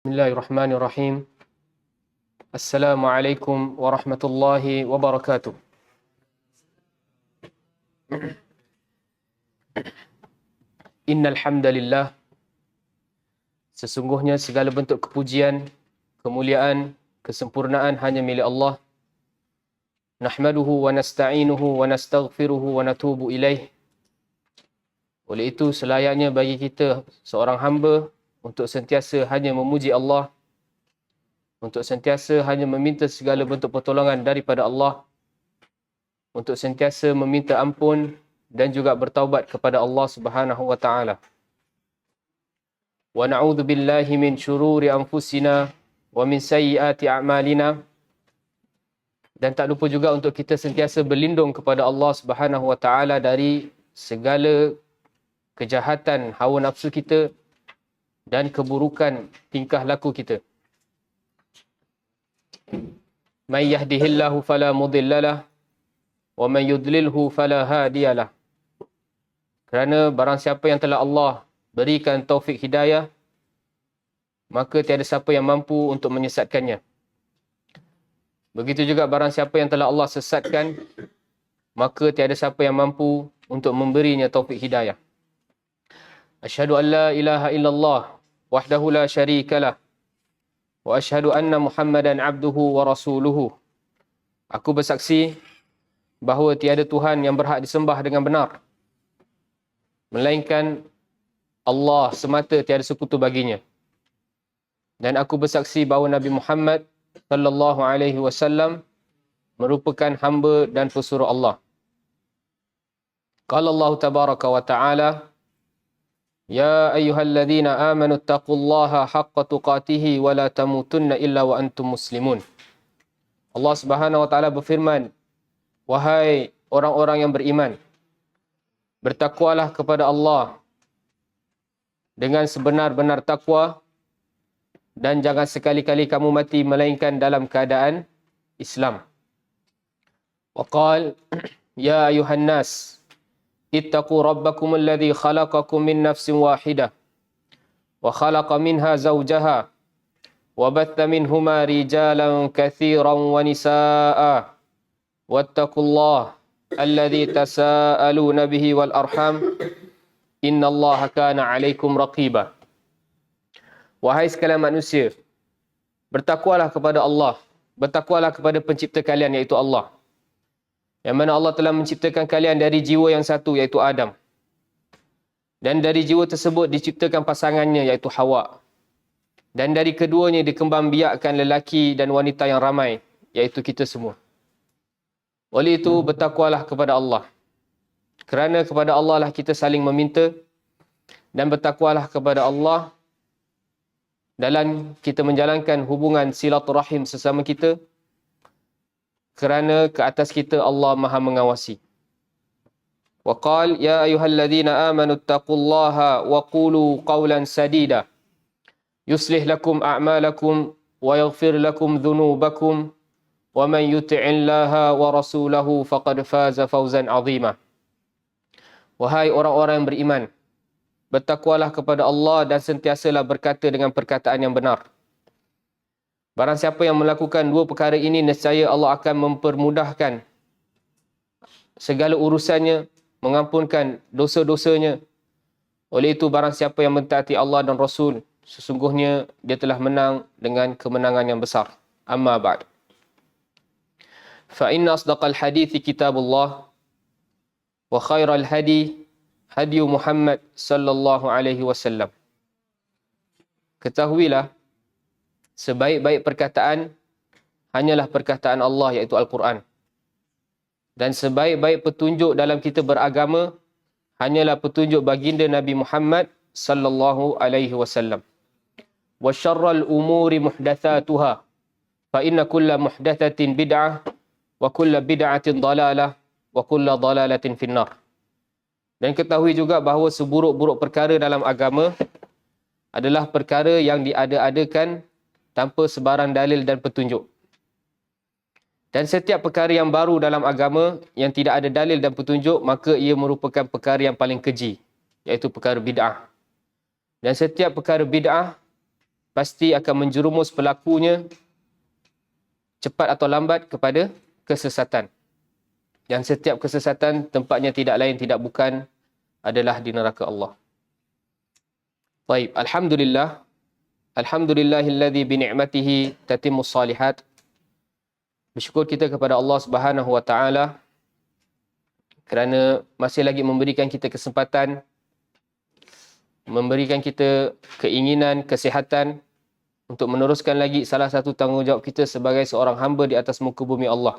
Bismillahirrahmanirrahim. Assalamualaikum warahmatullahi wabarakatuh. Innal hamdalillah, sesungguhnya segala bentuk kepujian, kemuliaan, kesempurnaan hanya milik Allah. Nahmaduhu wa nasta'inuhu wa nastaghfiruhu wa natubu ilaih. Oleh itu selayaknya bagi kita seorang hamba untuk sentiasa hanya memuji Allah, untuk sentiasa hanya meminta segala bentuk pertolongan daripada Allah, untuk sentiasa meminta ampun dan juga bertaubat kepada Allah Subhanahu wa taala. Wa na'udzu billahi min syururi anfusina wa min sayyiati a'malina. Dan tak lupa juga untuk kita sentiasa berlindung kepada Allah Subhanahu wa taala dari segala kejahatan hawa nafsu kita dan keburukan tingkah laku kita. May yahdihillahu fala mudhillalah wa may yudlilhu fala hadiyalah. Kerana barang siapa yang telah Allah berikan taufik hidayah, maka tiada siapa yang mampu untuk menyesatkannya. Begitu juga barang siapa yang telah Allah sesatkan, maka tiada siapa yang mampu untuk memberinya taufik hidayah. Asyhadu an la ilaha illallah wahdahu la syarikalah wa asyhadu anna Muhammadan abduhu wa rasuluhu. Aku bersaksi bahawa tiada Tuhan yang berhak disembah dengan benar melainkan Allah semata, tiada sekutu baginya. Dan aku bersaksi bahawa Nabi Muhammad sallallahu alaihi wasallam merupakan hamba dan pesuruh Allah. Qala Allah tabaraka wa taala, Ya ayyuhalladzina amanu taqullaha haqqa tuqatihi wa la tamutunna illa wa antum muslimun. Allah Subhanahu wa taala berfirman, wahai orang-orang yang beriman, bertakwalah kepada Allah dengan sebenar-benar takwa dan jangan sekali-kali kamu mati melainkan dalam keadaan Islam. Wa qala ya ayuhan nas ittaqu rabbakum alladhi khalaqakum min nafsin wahidah wa khalaqa minha zawjaha wa batha minhuma rijalan katsiran wa nisaa'a wattaqullaha alladhi tasaaluna bihi wal arham innallaha kana 'alaikum raqiba. Wahai sekalian manusia, bertakwalah kepada Allah, bertakwalah kepada pencipta kalian iaitu Allah. Yang mana Allah telah menciptakan kalian dari jiwa yang satu iaitu Adam. Dan dari jiwa tersebut diciptakan pasangannya iaitu Hawa. Dan dari keduanya dikembangbiakkan lelaki dan wanita yang ramai iaitu kita semua. Oleh itu bertakwalah kepada Allah. Kerana kepada Allah lah kita saling meminta, dan bertakwalah kepada Allah dalam kita menjalankan hubungan silaturahim sesama kita, kerana ke atas kita Allah Maha mengawasi. Wa qala ya ayyuhalladzina amanu taqullaha wa qulu qawlan sadida yuslih lakum a'malakum wa yaghfir lakum dhunubakum wa man yuti'illaha wa rasulahu faqad faza fawzan 'azima. Wahai orang-orang yang beriman, bertakwalah kepada Allah dan sentiasalah berkata dengan perkataan yang benar. Barang siapa yang melakukan dua perkara ini, nescaya Allah akan mempermudahkan segala urusannya, mengampunkan dosa-dosanya. Oleh itu, barang siapa yang mentaati Allah dan Rasul, sesungguhnya dia telah menang dengan kemenangan yang besar. Amma ba'd. Fa inna asdaqal hadithi kitabullah wa khairal hadi hadi Muhammad sallallahu alaihi wasallam. Ketahuilah, sebaik-baik perkataan hanyalah perkataan Allah iaitu Al-Quran. Dan sebaik-baik petunjuk dalam kita beragama hanyalah petunjuk baginda Nabi Muhammad sallallahu alaihi wasallam. Wa syarral umuri muhdatsatuha fa inna kulla muhdatsatin bid'ah wa kulla bid'atin dalalah wa kulla dalalatin finnar. Dan ketahui juga bahawa seburuk-buruk perkara dalam agama adalah perkara yang diada-adakan tanpa sebarang dalil dan petunjuk. Dan setiap perkara yang baru dalam agama yang tidak ada dalil dan petunjuk, maka ia merupakan perkara yang paling keji, iaitu perkara bid'ah. Dan setiap perkara bid'ah pasti akan menjerumus pelakunya cepat atau lambat kepada kesesatan. Dan setiap kesesatan tempatnya tidak lain tidak bukan adalah di neraka Allah. Baik, alhamdulillah. Alhamdulillahilladzi bi ni'matihi tatimmus salihat. Bersyukur kita kepada Allah Subhanahu wa taala kerana masih lagi memberikan kita kesempatan, memberikan kita keinginan, kesihatan untuk meneruskan lagi salah satu tanggungjawab kita sebagai seorang hamba di atas muka bumi Allah,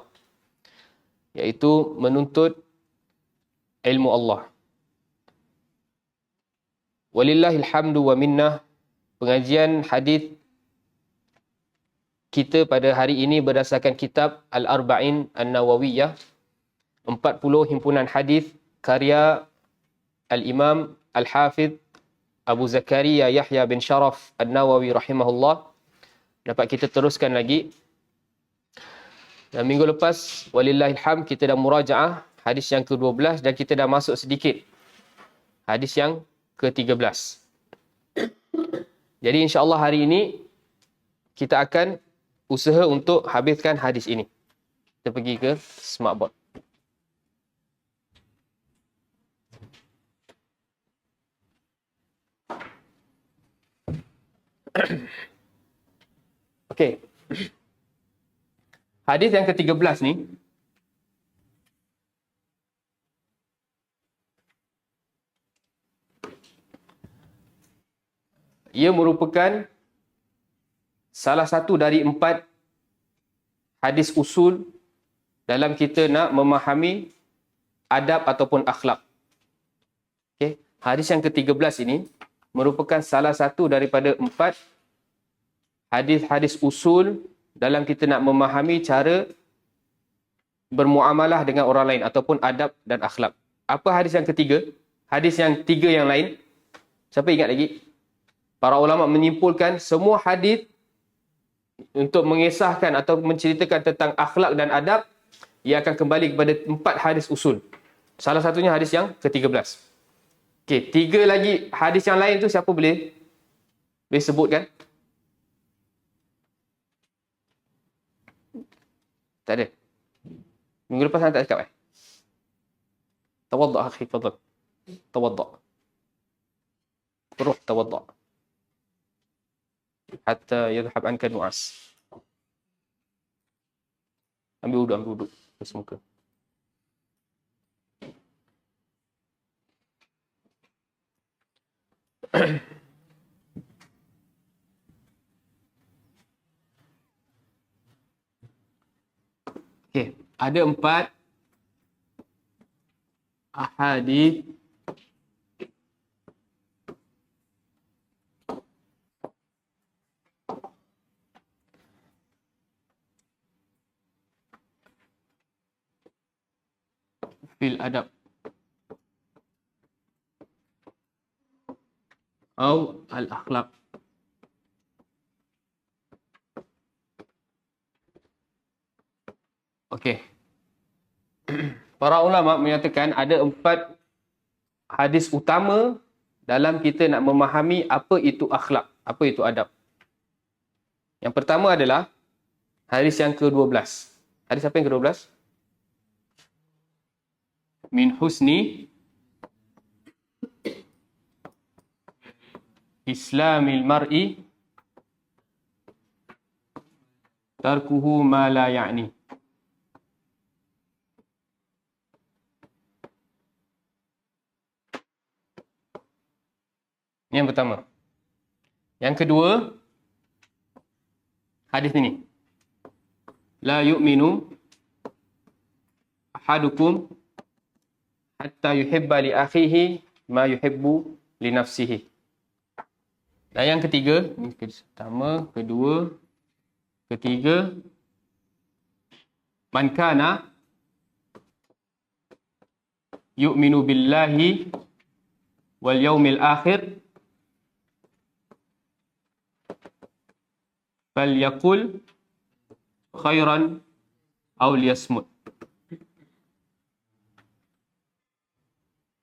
iaitu menuntut ilmu Allah. Walillahil hamdu wa minnah. Pengajian hadis kita pada hari ini berdasarkan kitab Al-Arba'in An-Nawawiyah, 40 himpunan hadis karya Al-Imam Al-Hafidh Abu Zakaria Yahya bin Sharaf An-Nawawi rahimahullah. Dapat kita teruskan lagi. Dan minggu lepas, walillahilham, kita dah murajaah hadis yang ke-12 dan kita dah masuk sedikit hadis yang ke-13. Jadi insya-Allah hari ini kita akan usaha untuk habiskan hadis ini. Kita pergi ke smartboard. Okey. Hadis yang ke-13 ni ia merupakan salah satu dari 4 hadis usul dalam kita nak memahami adab ataupun akhlak. Okay. Hadis yang ke-13 ini merupakan salah satu daripada 4 hadis-hadis usul dalam kita nak memahami cara bermuamalah dengan orang lain ataupun adab dan akhlak. Apa hadis yang ketiga? Hadis yang 3 yang lain. Siapa ingat lagi? Para ulama menyimpulkan semua hadis untuk mengisahkan atau menceritakan tentang akhlak dan adab, ia akan kembali kepada 4 hadis usul. Salah satunya hadis yang ke-13. Okey, 3 lagi hadis yang lain tu siapa boleh sebutkan? Tak ada. Minggu lepas saya tak cakap Tawadda' akhi, fadal. Tawadda'. Ruh tawadda'. Hatta yadhhab anka nu'as. Ambil wuduk. Basuh muka. Okey, ada 4 ahadits fil adab atau al-akhlaq. Okey. Para ulama menyatakan ada 4 hadis utama dalam kita nak memahami apa itu akhlak, apa itu adab. Yang pertama adalah hadis yang ke-12. Hadis apa yang ke-12? Min husni islamil mar'i tarkuhu ma la ya'ni. Yang pertama. Yang kedua, hadis ini. La yu'minu ahadukum hatta yuhibba li akhihi ma yuhibbu li nafsihi. Dan yang ketiga, ini pertama, kedua, ketiga, man kana yu'minu billahi wal yaumil akhir falyaqul khairan aw liyasmut.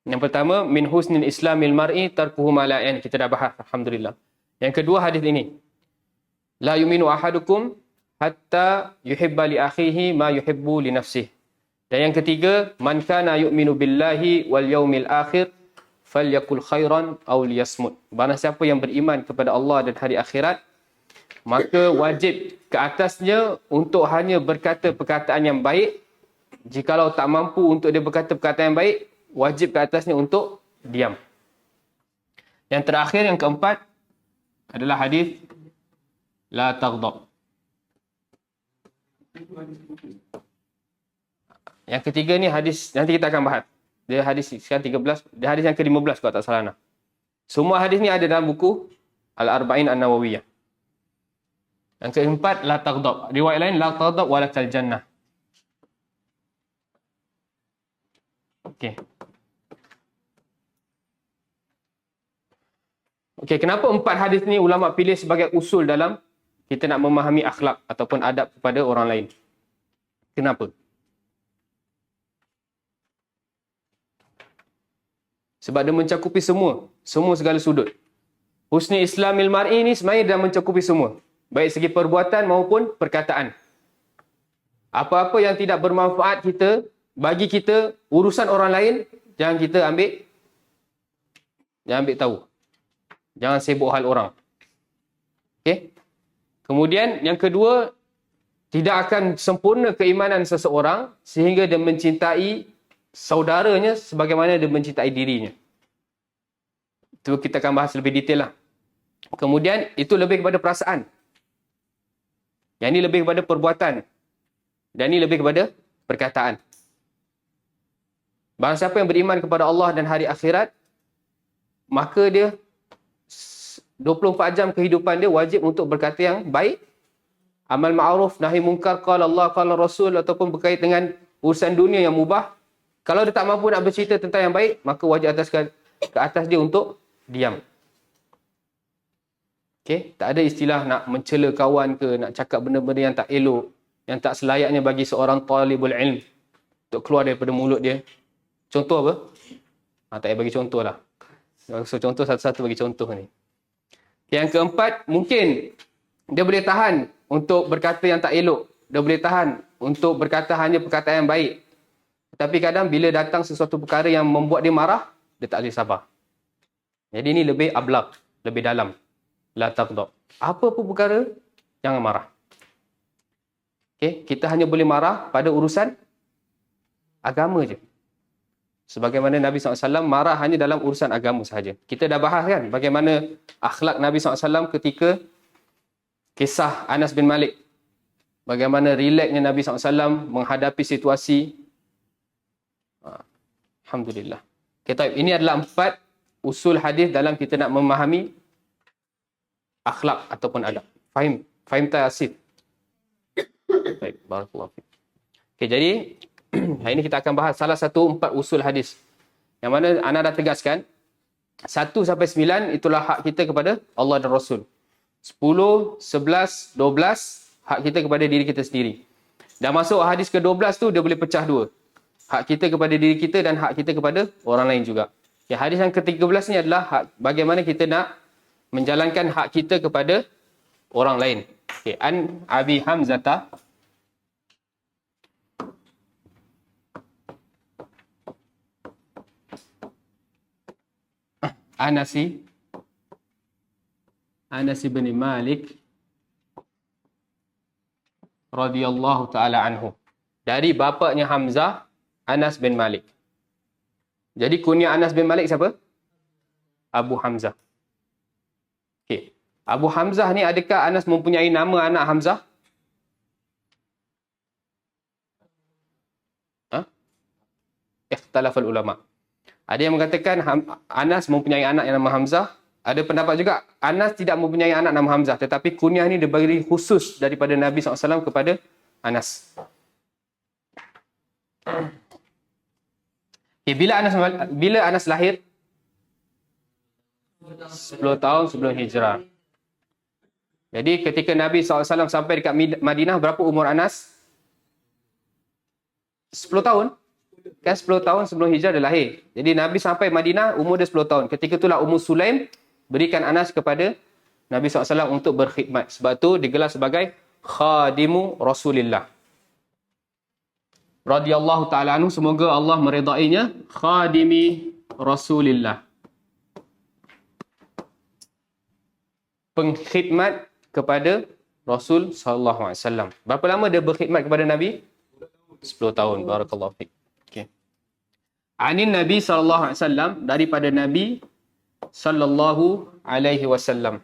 Yang pertama, min husnil islamil mar'i tarkuhu ma la ya'ni. Kita dah bahas, alhamdulillah. Yang kedua hadis ini, La yu'minu ahadukum hatta yuhibba li akhihi ma yuhibbu li nafsihi. Dan yang ketiga, man kana yu'minu billahi wal yaumil akhir falyakul khairan aw liyasmut. Barang siapa yang beriman kepada Allah dan hari akhirat, maka wajib ke atasnya untuk hanya berkata perkataan yang baik. Jikalau tak mampu untuk dia berkata perkataan yang baik, wajib ke atasnya untuk diam. Yang terakhir, yang keempat adalah hadis la taghdab. Yang ketiga ni hadis, nanti kita akan bahas. Dia hadis sekarang 13, dia hadis yang ke-15 kalau tak salah nak. Semua hadis ni ada dalam buku Al-Arba'in An-Nawawiyah. Yang keempat, la taghdab. Riwayat lain, la taghdab walakal jannah. Okey. Okey, kenapa empat hadis ni ulama pilih sebagai usul dalam kita nak memahami akhlak ataupun adab kepada orang lain? Kenapa? Sebab dia mencakupi semua segala sudut. Husni Islamil mar'i ni sebenarnya dah mencakupi semua. Baik segi perbuatan maupun perkataan. Apa-apa yang tidak bermanfaat bagi kita, urusan orang lain, jangan kita ambil tahu. Jangan sibuk hal orang. Okey? Kemudian yang kedua, tidak akan sempurna keimanan seseorang sehingga dia mencintai saudaranya sebagaimana dia mencintai dirinya. Itu kita akan bahas lebih detail lah. Kemudian itu lebih kepada perasaan. Yang ini lebih kepada perbuatan. Dan ini lebih kepada perkataan. Barang siapa yang beriman kepada Allah dan hari akhirat, maka dia 24 jam kehidupan dia wajib untuk berkata yang baik, amal ma'ruf, nahi munkar, qala Allah, qala Rasul, ataupun berkait dengan urusan dunia yang mubah. Kalau dia tak mampu nak bercerita tentang yang baik, maka wajib ke atas dia untuk diam. Okey, tak ada istilah nak mencela kawan ke, nak cakap benda-benda yang tak elok, yang tak selayaknya bagi seorang talibul ilm untuk keluar daripada mulut dia. Contoh apa? Tak payah bagi contoh lah. So, contoh satu-satu bagi contoh ni. Yang keempat, mungkin dia boleh tahan untuk berkata yang tak elok. Dia boleh tahan untuk berkata hanya perkataan yang baik. Tapi kadang bila datang sesuatu perkara yang membuat dia marah, dia tak boleh sabar. Jadi ini lebih ablaq, lebih dalam. La taghdab. Apa pun perkara, jangan marah. Okay? Kita hanya boleh marah pada urusan agama je. Sebagaimana Nabi SAW marah hanya dalam urusan agama sahaja. Kita dah bahas kan bagaimana akhlak Nabi SAW ketika kisah Anas bin Malik. Bagaimana relaxnya Nabi SAW menghadapi situasi. Alhamdulillah. Kita, ini adalah 4 usul hadis dalam kita nak memahami akhlak ataupun adab. Fahim tak Asif? Baik, barakallahu fiik. Okey, jadi hari ini kita akan bahas salah satu 4 usul hadis. Yang mana ana dah tegaskan 1 sampai 9 itulah hak kita kepada Allah dan Rasul. 10, 11, 12 hak kita kepada diri kita sendiri. Dah masuk hadis ke-12 tu dia boleh pecah 2. Hak kita kepada diri kita dan hak kita kepada orang lain juga. Okay, hadis yang ke-13 ni adalah hak bagaimana kita nak menjalankan hak kita kepada orang lain. Okay, an Abi Hamzata Anas bin Malik radhiyallahu taala anhu. Dari bapaknya Hamzah, Anas bin Malik. Jadi kunyah Anas bin Malik siapa? Abu Hamzah. Okey. Abu Hamzah ni adakah Anas mempunyai nama anak Hamzah? Ikhtilaful ulama. Ada yang mengatakan Anas mempunyai anak yang nama Hamzah. Ada pendapat juga Anas tidak mempunyai anak nama Hamzah. Tetapi kunyah ni diberi khusus daripada Nabi SAW kepada Anas. Okay, bila Anas lahir? 10 tahun sebelum hijrah. Jadi ketika Nabi SAW sampai dekat Madinah, berapa umur Anas? 10 tahun. Kan 10 tahun sebelum hijrah dia lahir. Jadi Nabi sampai Madinah, umur dia 10 tahun. Ketika itulah Ummu Sulaim berikan Anas kepada Nabi SAW untuk berkhidmat. Sebab tu digelar sebagai khadimu Rasulillah. Radhiyallahu ta'ala anhu, semoga Allah meredainya, khadimi Rasulillah. Pengkhidmat kepada Rasul sallallahu alaihi wasallam. Berapa lama dia berkhidmat kepada Nabi? 10 tahun. Barakallahu fiik. Okey. Anin Nabi sallallahu alaihi wasallam, daripada Nabi sallallahu alaihi wasallam.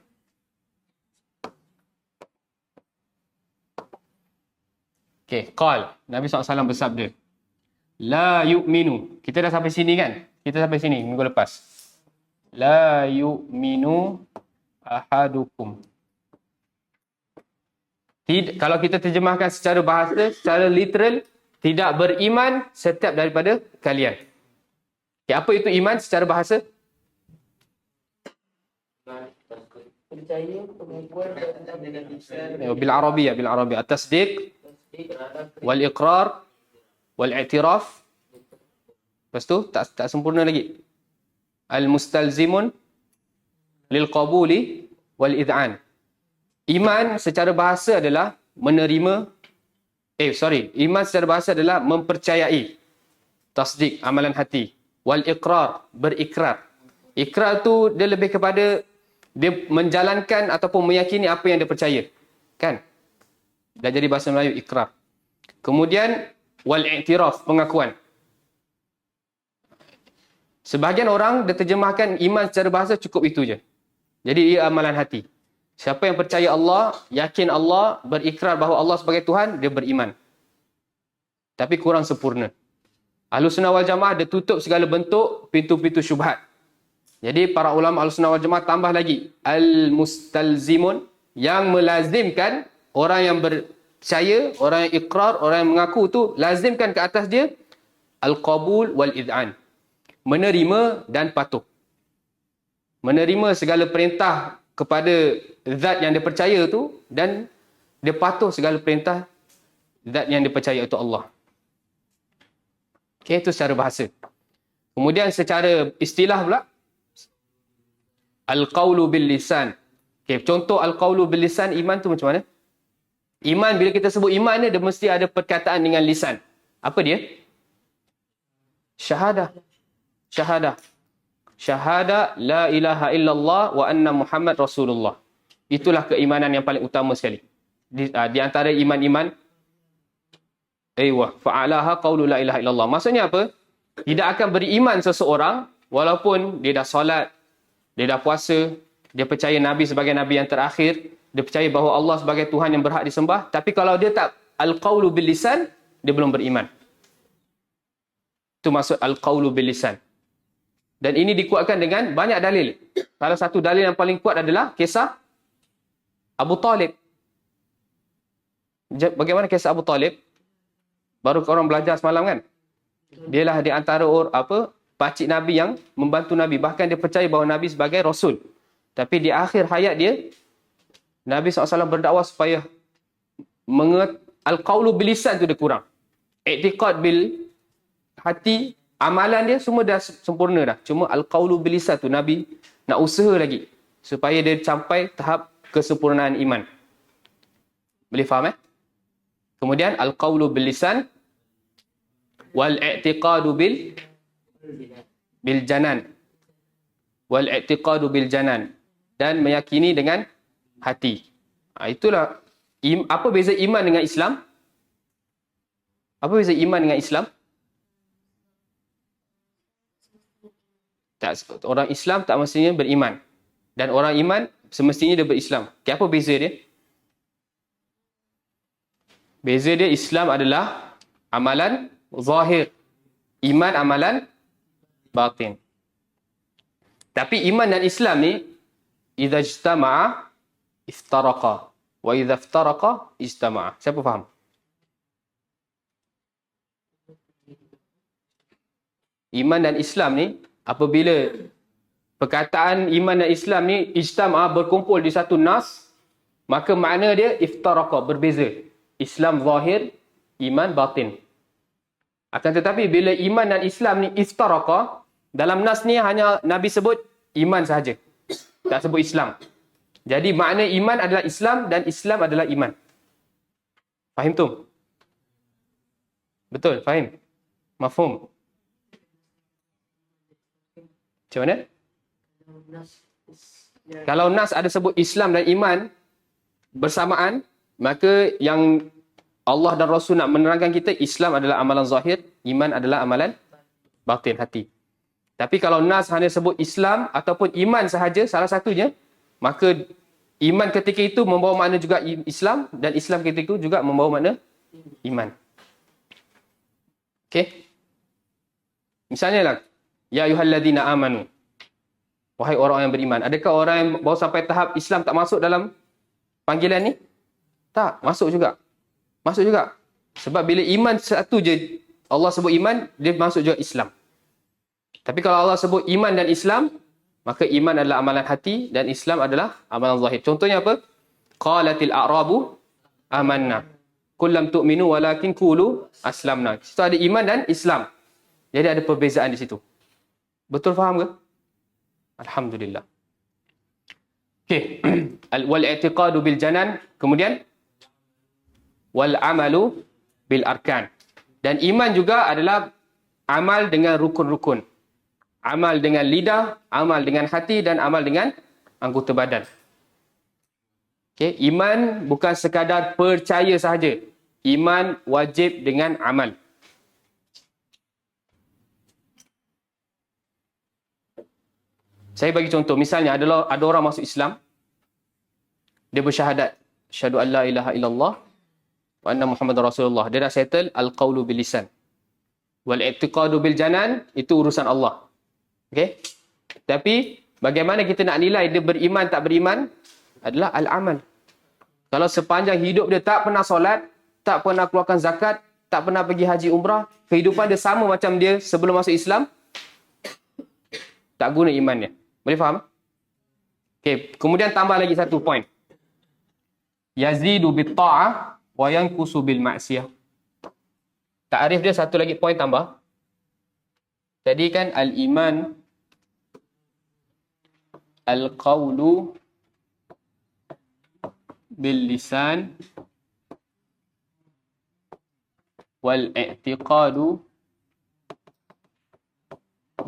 Okey, qal. Nabi SAW bersabda, la yu'minu. Kita dah sampai sini kan? Kita sampai sini minggu lepas. La yu'minu ahadukum. Kalau kita terjemahkan secara bahasa, secara literal, tidak beriman setiap daripada kalian. Okay, apa itu iman secara bahasa? Percaya, pengakuan dengan lisan. Bil Arabiyah, bil Arabiyah. At-tasdiq wal iqrar wal i'tiraf. Lepas tu tak sempurna lagi. Al-mustalzimun lil qabuli wal id'an. Iman secara bahasa adalah menerima, iman secara bahasa adalah mempercayai. Tasdik, amalan hati. Wal iqrar, berikrar. Ikrar tu dia lebih kepada dia menjalankan ataupun meyakini apa yang dia percaya. Kan? Dah jadi bahasa Melayu, ikrar. Kemudian wal i'tiraf, pengakuan. Sebahagian orang dia terjemahkan iman secara bahasa cukup itu je. Jadi ia amalan hati. Siapa yang percaya Allah, yakin Allah, berikrar bahawa Allah sebagai Tuhan, dia beriman. Tapi kurang sempurna. Ahlussunnah wal Jamaah dia tutup segala bentuk pintu-pintu syubhat. Jadi para ulama Ahlussunnah wal Jamaah tambah lagi al-mustalzimun, yang melazimkan orang yang percaya, orang yang ikrar, orang yang mengaku tu lazimkan ke atas dia al-qabul wal id'an. Menerima dan patuh. Menerima segala perintah kepada zat yang dia percaya tu dan dia patuh segala perintah zat yang dia percaya itu Allah. Okey, itu secara bahasa. Kemudian secara istilah pula, al-qawlu bil lisan. Okey, contoh al-qawlu bil lisan iman tu macam mana? Iman, bila kita sebut iman dia mesti ada perkataan dengan lisan. Apa dia? Syahadah. Syahadah. Syahadah la ilaha illallah wa anna Muhammad Rasulullah. Itulah keimanan yang paling utama sekali. Di antara iman-iman, fa'alaha qawlu la ilaha illallah. Maksudnya apa? Tidak akan beriman seseorang walaupun dia dah solat, dia dah puasa, dia percaya Nabi sebagai Nabi yang terakhir, dia percaya bahawa Allah sebagai Tuhan yang berhak disembah, tapi kalau dia tak al-qawlu bil lisan, dia belum beriman. Itu maksud al-qawlu bil lisan. Dan ini dikuatkan dengan banyak dalil. Salah satu dalil yang paling kuat adalah kisah Abu Talib. Bagaimana kisah Abu Talib? Baru orang belajar semalam kan? Dialah di antara pakcik Nabi yang membantu Nabi. Bahkan dia percaya bahawa Nabi sebagai Rasul. Tapi di akhir hayat dia, Nabi SAW berdakwah supaya al-qawlu bil lisan tu dia kurang. I'tiqad bil hati, amalan dia semua dah sempurna dah. Cuma al-qawlu bil lisan tu Nabi nak usaha lagi supaya dia sampai tahap kesempurnaan iman. Boleh faham Kemudian al-qawlu bil lisan wal i'tiqadu bil janan. Wal i'tiqadu bil janan, dan meyakini dengan hati. Itulah apa beza iman dengan Islam? Apa beza iman dengan Islam? Orang Islam tak mestinya beriman. Dan orang iman semestinya dia berislam. Okay, apa beza dia? Beza dia, Islam adalah amalan zahir. Iman amalan batin. Tapi iman dan Islam ni, idza ijtama'a iftaraqa wa idza iftaraqa ijtama'a. Siapa faham? Iman dan Islam ni, apabila perkataan iman dan Islam ni ijtama'a, berkumpul di satu nas, maka makna dia iftaraqa, berbeza. Islam zahir, iman batin. Akan tetapi bila iman dan Islam ni iftaraqa, dalam nas ni hanya Nabi sebut iman sahaja, tak sebut Islam. Jadi makna iman adalah Islam dan Islam adalah iman. Fahim tu? Betul, fahim? Mafhum? Macam mana? Kalau nas ada sebut Islam dan iman bersamaan, maka yang Allah dan Rasul nak menerangkan kita, Islam adalah amalan zahir, iman adalah amalan batin, hati. Tapi kalau nas hanya sebut Islam ataupun iman sahaja, salah satunya, maka iman ketika itu membawa makna juga Islam dan Islam ketika itu juga membawa makna iman. Okey? Misalnya lah, ya ayyuhalladzina amanu. Wahai orang yang beriman. Adakah orang yang baru sampai tahap Islam tak masuk dalam panggilan ni? Tak, masuk juga. Masuk juga. Sebab bila iman satu je, Allah sebut iman, dia masuk juga Islam. Tapi kalau Allah sebut iman dan Islam, maka iman adalah amalan hati dan Islam adalah amalan zahir. Contohnya apa? Qalatil a'rabu amanna. Qul lam tu'minu walakin qulu aslamna. Situ ada iman dan Islam. Jadi ada perbezaan di situ. Betul faham ke? Alhamdulillah. Okey. Wal i'tiqadu bil janan, kemudian wal amalu bil arkan. Dan iman juga adalah amal dengan rukun-rukun. Amal dengan lidah, amal dengan hati dan amal dengan anggota badan. Okey, iman bukan sekadar percaya sahaja. Iman wajib dengan amal. Saya bagi contoh, misalnya ada orang masuk Islam, dia bersyahadat, asyhadu an la ilaha illallah wa anna Muhammadar Rasulullah. Dia dah settle al-qaulu bil lisan. Wal i'tiqadu bil janan, itu urusan Allah. Okey? Tapi bagaimana kita nak nilai dia beriman tak beriman adalah al-amal. Kalau sepanjang hidup dia tak pernah solat, tak pernah keluarkan zakat, tak pernah pergi haji umrah, kehidupan dia sama macam dia sebelum masuk Islam, tak guna imannya. Boleh faham? Okey, kemudian tambah lagi satu point. Yazidu bit ta'ah wa yanqusu bil ma'siyah. Takrif dia satu lagi point tambah. Tadi kan al-iman al-qawlu bil lisan wal i'tiqadu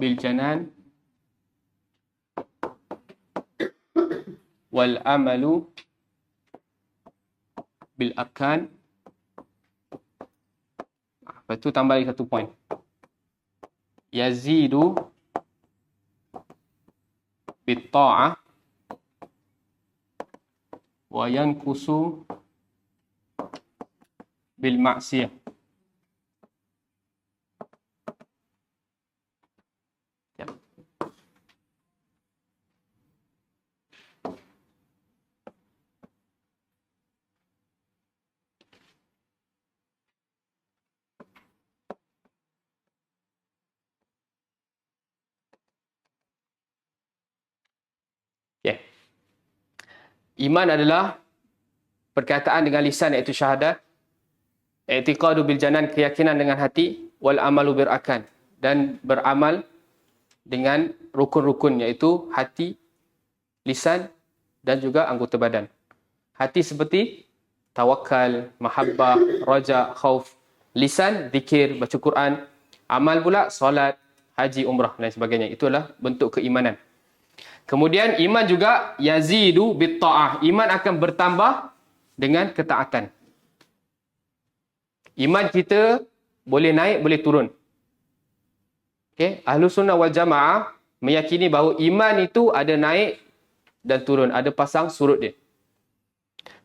bil janan wal amalu bil arkan. Lepas tu tambah lagi satu point. Yazidu bit ta'ah wa yanqusu bil ma'siyah. Iman adalah perkataan dengan lisan iaitu syahadat, i'tiqadu bil janan keyakinan dengan hati, wal amalu bil arkan dan beramal dengan rukun-rukun iaitu hati, lisan dan juga anggota badan. Hati seperti tawakal, mahabbah, raja, khauf. Lisan zikir, baca Quran. Amal pula solat, haji, umrah dan sebagainya. Itulah bentuk keimanan. Kemudian iman juga yazidu bit ta'ah. Iman akan bertambah dengan ketaatan. Iman kita boleh naik, boleh turun. Okey, Ahlus Sunnah wal Jamaah meyakini bahawa iman itu ada naik dan turun, ada pasang surut dia.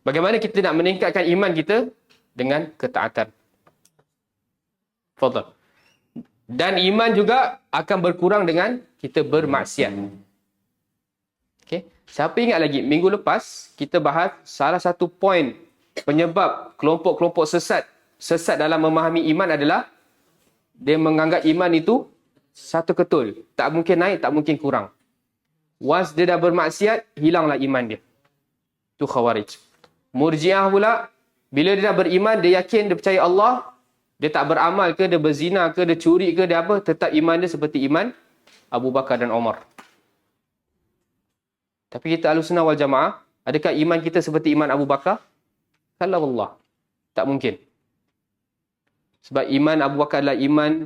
Bagaimana kita nak meningkatkan iman kita? Dengan ketaatan. Fadhal. Dan iman juga akan berkurang dengan kita bermaksiat. Okay. Siapa ingat lagi, minggu lepas kita bahas salah satu poin penyebab kelompok-kelompok sesat dalam memahami iman adalah dia menganggap iman itu satu ketul. Tak mungkin naik, tak mungkin kurang. Once dia dah bermaksiat, hilanglah iman dia. Itu Khawarij. Murji'ah pula, bila dia dah beriman, dia yakin, dia percaya Allah, dia tak beramal ke, dia berzina ke, dia curi ke, dia apa, tetap iman dia seperti iman Abu Bakar dan Umar. Tapi kita Ahlus Sunnah wal Jamaah Adakah iman kita seperti iman Abu Bakar? Kala Allah. Tak mungkin. Sebab iman Abu Bakar adalah iman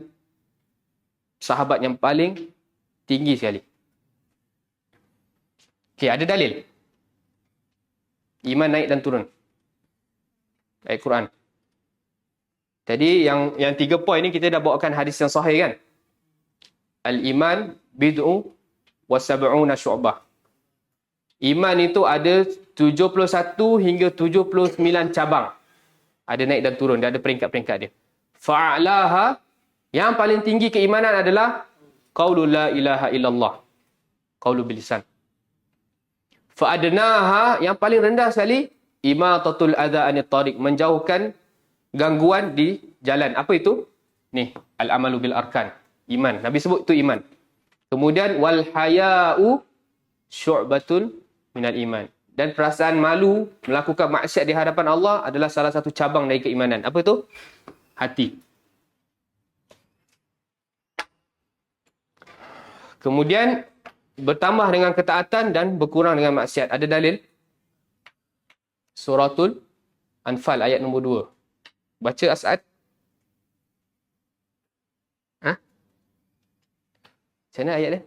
sahabat yang paling tinggi sekali. Okey, ada dalil. Iman naik dan turun. Ayat Quran. Jadi yang 3 poin ni kita dah bawakan hadis yang sahih kan? Al-iman bid'u wa sab'una syu'bah. Iman itu ada 71 hingga 79 cabang. Ada naik dan turun, dia ada peringkat-peringkat dia. Fa'alaha, yang paling tinggi keimanan adalah qaulul la ilaha illallah. Qaulul bilisan. Fa'adnaha, yang paling rendah sekali, imatatul adha anit tariq, menjauhkan gangguan di jalan. Apa itu? Ni, al-amalu bil arkan. Iman. Nabi sebut itu iman. Kemudian wal haya'u syu'batun minal iman. Dan perasaan malu melakukan maksiat di hadapan Allah adalah salah satu cabang dari keimanan. Apa itu? Hati. Kemudian bertambah dengan ketaatan dan berkurang dengan maksiat. Ada dalil? Suratul Anfal ayat nombor 2. Baca As'ad. Ha? Macam mana ayat dia?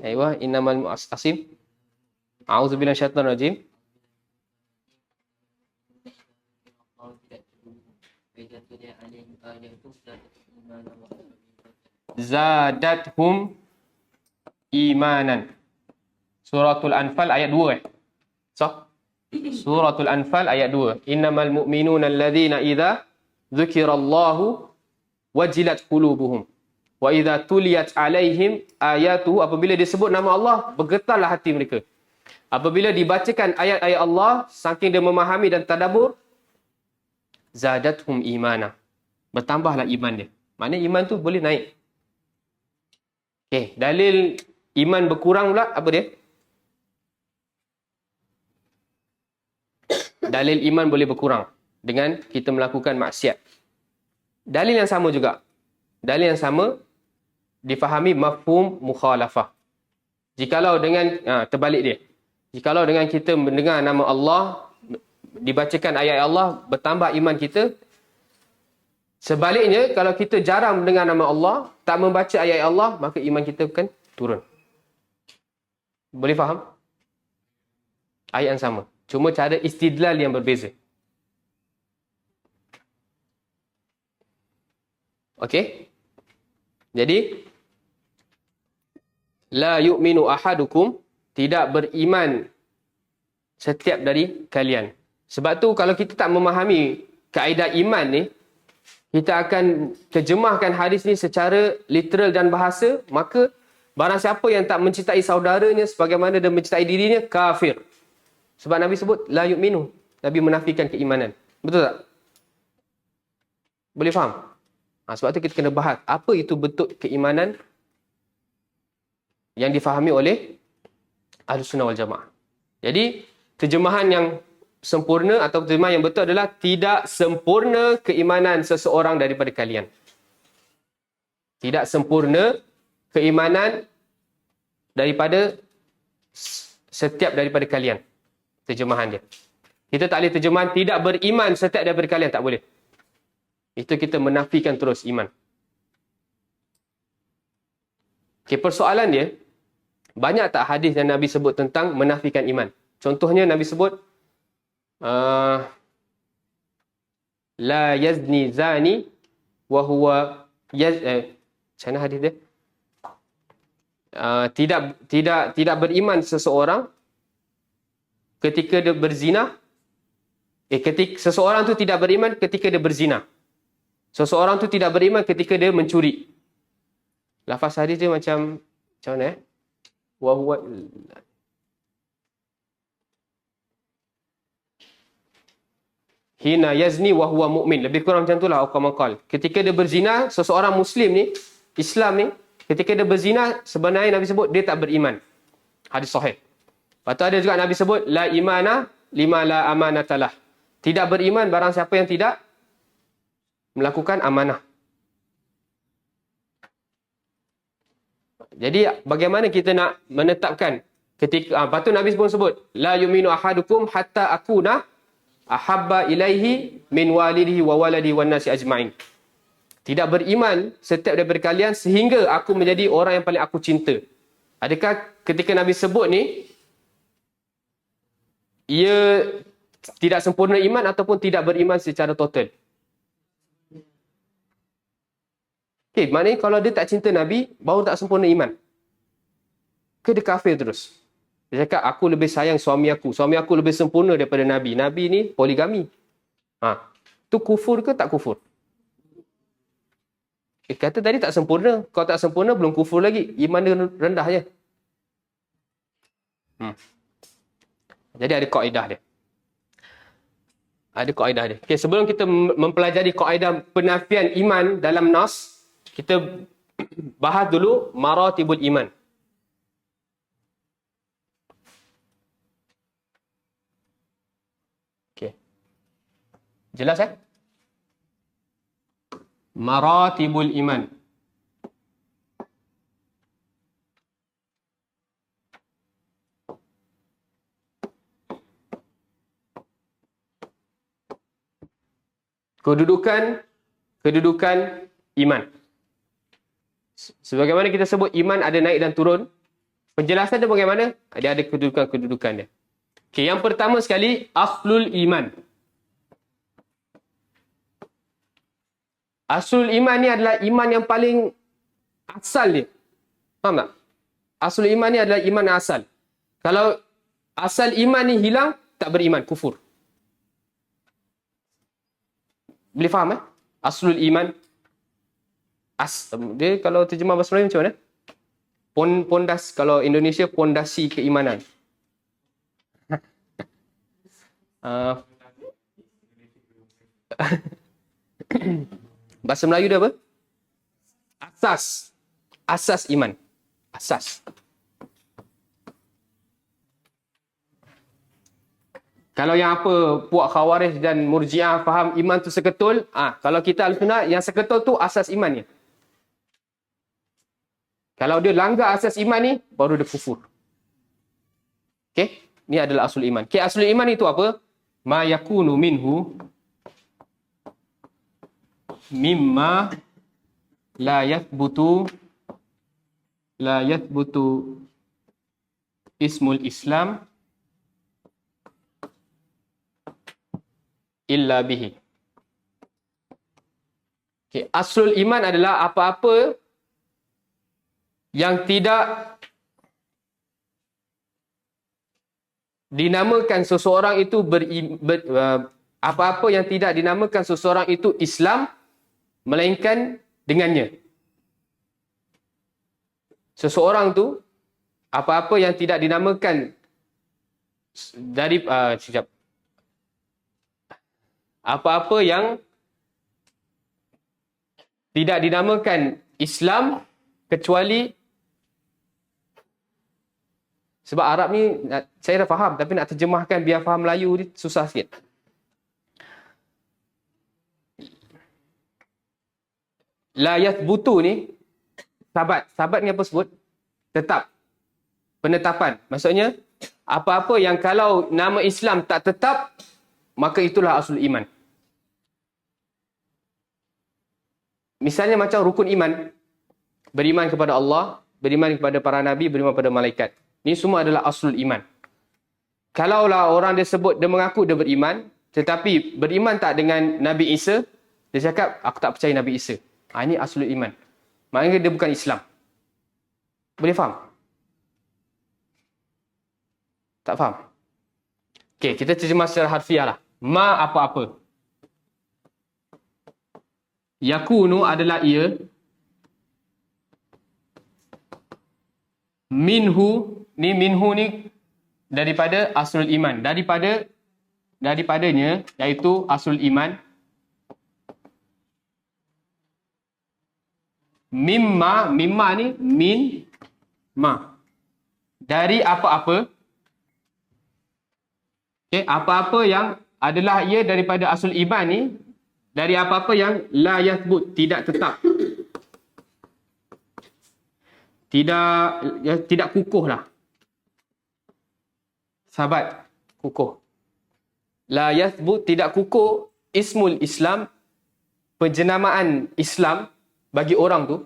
Aywa, innamal mu'asim. A'udzubillahi minasyaitonir rajim. Zadathum imanan. Suratul Anfal ayat 2 Sah? Suratul Anfal ayat 2. Innamal mu'minuna alladhina idza dzukirallahu wajilat qulubuhum wa idza tuliyat alaihim ayatuhu, apabila disebut nama Allah bergetarlah hati mereka. Apabila dibacakan ayat-ayat Allah, saking dia memahami dan tadabbur, zadathum imana, bertambahlah iman dia. Maknanya iman tu boleh naik. Okey, dalil iman berkurang pula apa dia? Dalil iman boleh berkurang dengan kita melakukan maksiat. Dalil yang sama juga. Dalil yang sama difahami mafhum mukhalafah. Jikalau dengan terbalik dia. Jikalau dengan kita mendengar nama Allah, dibacakan ayat Allah, bertambah iman kita. Sebaliknya, kalau kita jarang mendengar nama Allah, tak membaca ayat Allah, maka iman kita akan turun. Boleh faham? Ayat yang sama. Cuma cara istidlal yang berbeza. Okey? Jadi, la yu'minu ahadukum, tidak beriman setiap dari kalian. Sebab tu kalau kita tak memahami kaedah iman ni, kita akan terjemahkan hadis ni secara literal dan bahasa, maka barang siapa yang tak mencintai saudaranya sebagaimana dia mencintai dirinya, kafir. Sebab Nabi sebut la yu'minu. Nabi menafikan keimanan. Betul tak? Boleh faham? Sebab tu kita kena bahas apa itu bentuk keimanan yang difahami oleh Ahlussunnah wal Jamaah. Jadi, terjemahan yang sempurna atau terjemahan yang betul adalah tidak sempurna keimanan seseorang daripada kalian. Tidak sempurna keimanan daripada setiap daripada kalian. Terjemahan dia. Kita tak boleh terjemahan tidak beriman setiap daripada kalian. Tak boleh. Itu kita menafikan terus iman. Okay, persoalan dia, banyak tak hadis yang Nabi sebut tentang menafikan iman? Contohnya Nabi sebut la yazni zani wa huwa macam mana hadis dia? Tidak beriman seseorang ketika dia berzina. Seseorang tu tidak beriman ketika dia berzina. Seseorang tu tidak beriman ketika dia mencuri. Lafaz hadis dia macam mana wa huwa hina yazni wa huwa mu'min. Lebih kurang macam itulah qal. Ketika dia berzina, seseorang muslim ni, Islam ni, ketika dia berzina, sebenarnya Nabi sebut dia tak beriman. Hadis sahih. Lepas tu ada juga Nabi sebut la imana lima la amanatalah. Tidak beriman barang siapa yang tidak melakukan amanah. Jadi bagaimana kita nak menetapkan Lepas tu Nabi pun sebut, la yu'minu ahadukum hatta akuna ahabba ilaihi min walidihi wa waladihi wan nasi ajma'in. Tidak beriman setiap daripada kalian sehingga aku menjadi orang yang paling aku cinta. Adakah ketika Nabi sebut ni, ia tidak sempurna iman ataupun tidak beriman secara total? Okay, maknanya kalau dia tak cinta Nabi, baru tak sempurna iman. Ke dia kafir terus? Dia cakap, aku lebih sayang suami aku. Suami aku lebih sempurna daripada Nabi. Nabi ni poligami. Tu kufur ke tak kufur? Kata tadi tak sempurna. Kalau tak sempurna, belum kufur lagi. Iman dia rendah je. Jadi ada kaedah dia. Ada kaedah dia. Okay, sebelum kita mempelajari kaedah penafian iman dalam nas, kita bahas dulu maratibul iman. Okay. Jelas maratibul iman. Kedudukan iman. Sebagaimana kita sebut, iman ada naik dan turun. Penjelasan dia bagaimana? Dia ada kedudukan dia. Okay, yang pertama sekali, aslul iman. Aslul iman ni adalah iman yang paling asal dia. Faham tak? Aslul iman ni adalah iman yang asal. Kalau asal iman ni hilang, tak beriman, kufur. Boleh faham Aslul iman. Dia kalau terjemah bahasa Melayu macam mana? Pondas, kalau Indonesia, pondasi keimanan. Bahasa Melayu dia apa? Asas. Asas iman. Asas. Kalau yang apa, puak Khawarij dan Murji'ah faham iman tu seketul, kalau kita Ahlussunnah, yang seketul tu asas iman ni. Kalau dia langgar asas iman ni, baru dia kufur. Okey, ni adalah asul iman. Okey, asul iman itu apa? Ma yakunu minhu mimma la yathbutu ismul Islam illa bihi. Okay. Aslul iman adalah apa-apa yang tidak dinamakan seseorang itu apa-apa yang tidak dinamakan seseorang itu Islam melainkan dengannya. Seseorang tu apa-apa yang tidak dinamakan dari apa-apa yang tidak dinamakan Islam kecuali, sebab Arab ni saya dah faham tapi nak terjemahkan biar faham Melayu ni susah sikit. La yathbutu ni sabat ni apa sebut? Tetap. Penetapan. Maksudnya apa-apa yang kalau nama Islam tak tetap, maka itulah asul iman. Misalnya macam rukun iman. Beriman kepada Allah, beriman kepada para nabi, beriman kepada malaikat. Ini semua adalah asul iman. Kalaulah orang dia sebut, dia mengaku dia beriman, tetapi beriman tak dengan Nabi Isa, dia cakap, aku tak percaya Nabi Isa. Ini asul iman. Maknanya dia bukan Islam. Boleh faham? Tak faham? Okey, kita terjemah secara harfiah lah. Ma apa-apa. Yakunu adalah ia. Minhu ni daripada aslul iman. Daripadanya, iaitu aslul iman. Mimma ni min ma. Dari apa-apa. Okay, apa-apa yang adalah ia daripada asul iman ni, dari apa-apa yang la yathbut, tidak tetap. Tidak kukuh lah. Sabat, kukuh. La yathbut, tidak kukuh ismul Islam, penjenamaan Islam bagi orang tu,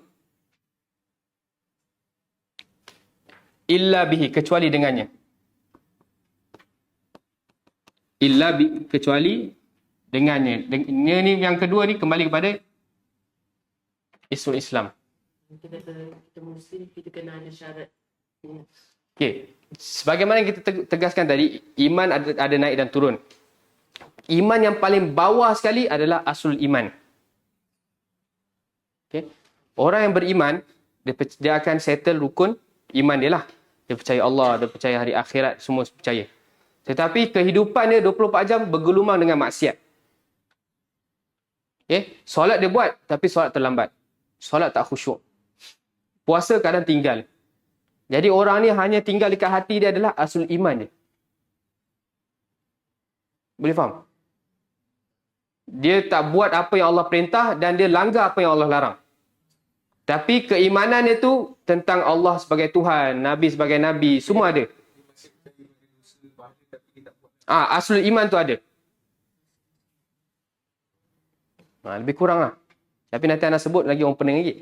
illa bihi, kecuali dengannya. Kecuali dengannya. Ini yang kedua ni kembali kepada ismul Islam. Kita Muslim, kita kena ada syarat. Okey. Sebagaimana kita tegaskan tadi, iman ada naik dan turun. Iman yang paling bawah sekali adalah aslul iman. Okay. Orang yang beriman, dia akan settle rukun iman dia lah. Dia percaya Allah, dia percaya hari akhirat, semua percaya. Tetapi kehidupan dia 24 jam bergelumang dengan maksiat. Okay. Solat dia buat, tapi solat terlambat. Solat tak khusyuk. Puasa kadang tinggal. Jadi orang ni hanya tinggal dekat hati dia adalah aslul iman dia. Boleh faham? Dia tak buat apa yang Allah perintah dan dia langgar apa yang Allah larang. Tapi keimanan dia tu tentang Allah sebagai Tuhan, Nabi sebagai Nabi, semua ada. Aslul iman tu ada. Lebih kurang lah. Tapi nanti anda sebut lagi orang pening lagi.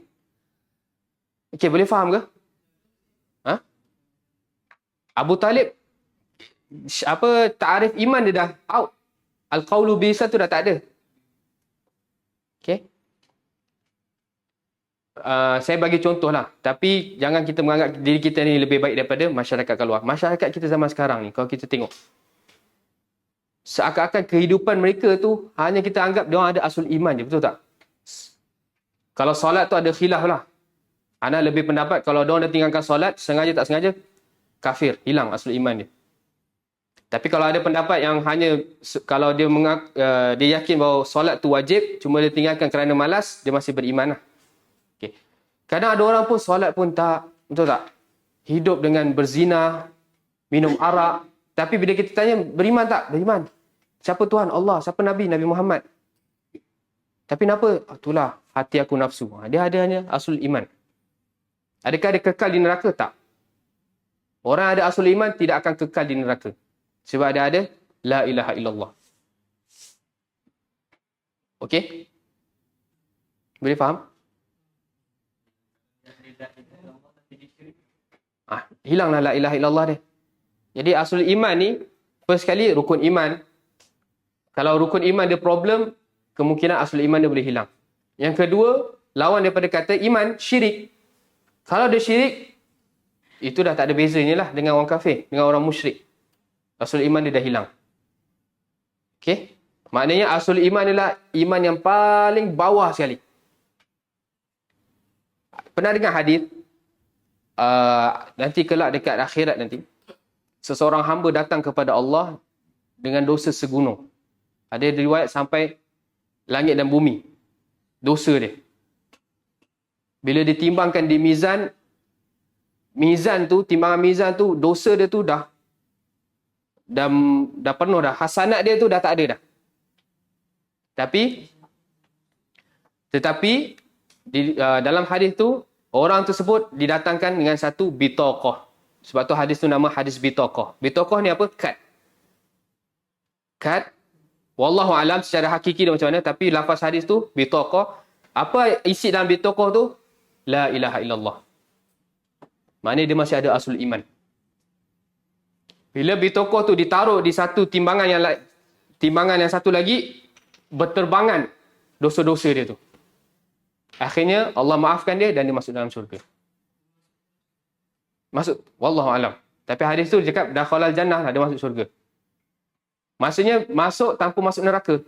Okey, boleh faham ke? Abu Talib, ta'arif iman dia dah out. Al-qawlu bisa tu dah tak ada. Okey. Saya bagi contoh lah. Tapi jangan kita menganggap diri kita ni lebih baik daripada masyarakat kat luar. Masyarakat kita zaman sekarang ni, kalau kita tengok, seakan-akan kehidupan mereka tu hanya kita anggap dia orang ada asul iman je. Betul tak? Kalau solat tu ada khilaf lah. Ana lebih pendapat kalau dia orang dah tinggalkan solat, sengaja tak sengaja, kafir, hilang asul iman dia. Tapi kalau ada pendapat yang hanya kalau dia dia yakin bahawa solat tu wajib, cuma dia tinggalkan kerana malas, dia masih beriman lah. Okay. Kadang ada orang pun solat pun tak, betul tak? Hidup dengan berzina, minum arak. Tapi bila kita tanya, beriman tak? Beriman. Siapa Tuhan? Allah. Siapa Nabi? Nabi Muhammad. Tapi kenapa? Itulah hati aku nafsu. Dia ada hanya asul iman. Adakah dia kekal di neraka? Tak. Orang ada asul iman tidak akan kekal di neraka. Sebab dia ada la ilaha illallah. Okey? Boleh faham? Hilanglah la ilaha illallah dia. Jadi asul iman ni, first sekali rukun iman. Kalau rukun iman dia problem, kemungkinan asul iman dia boleh hilang. Yang kedua, lawan daripada kata iman, syirik. Kalau dia syirik, itu dah tak ada bezanya lah dengan orang kafir, dengan orang musyrik. Asul iman dia dah hilang. Okey? Maknanya asul iman adalah iman yang paling bawah sekali. Pernah dengar hadis nanti kelak dekat akhirat nanti, seseorang hamba datang kepada Allah dengan dosa segunung. Ada riwayat sampai langit dan bumi. Dosa dia. Bila ditimbangkan di mizan tu, timbangan mizan tu, dosa dia tu dah penuh dah. Hasanat dia tu dah tak ada dah. Tetapi dalam hadis tu, orang tersebut didatangkan dengan satu bitaqah. Sebab tu hadis tu nama hadis bitaqah. Bitaqah ni apa? Kad. Wallahu alam secara hakiki dia macam mana, tapi lafaz hadis tu bitaqah. Apa isi dalam bitaqah tu? La ilaha illallah. Maknanya dia masih ada asul iman. Bila bitaqah tu ditaruh di satu timbangan yang satu lagi, berterbangan dosa-dosa dia tu. Akhirnya Allah maafkan dia dan dia masuk dalam syurga. Masuk, wallahu alam. Tapi hadis tu dia cakap dakhalal jannah lah, dia masuk syurga. Maksudnya masuk tanpa masuk neraka.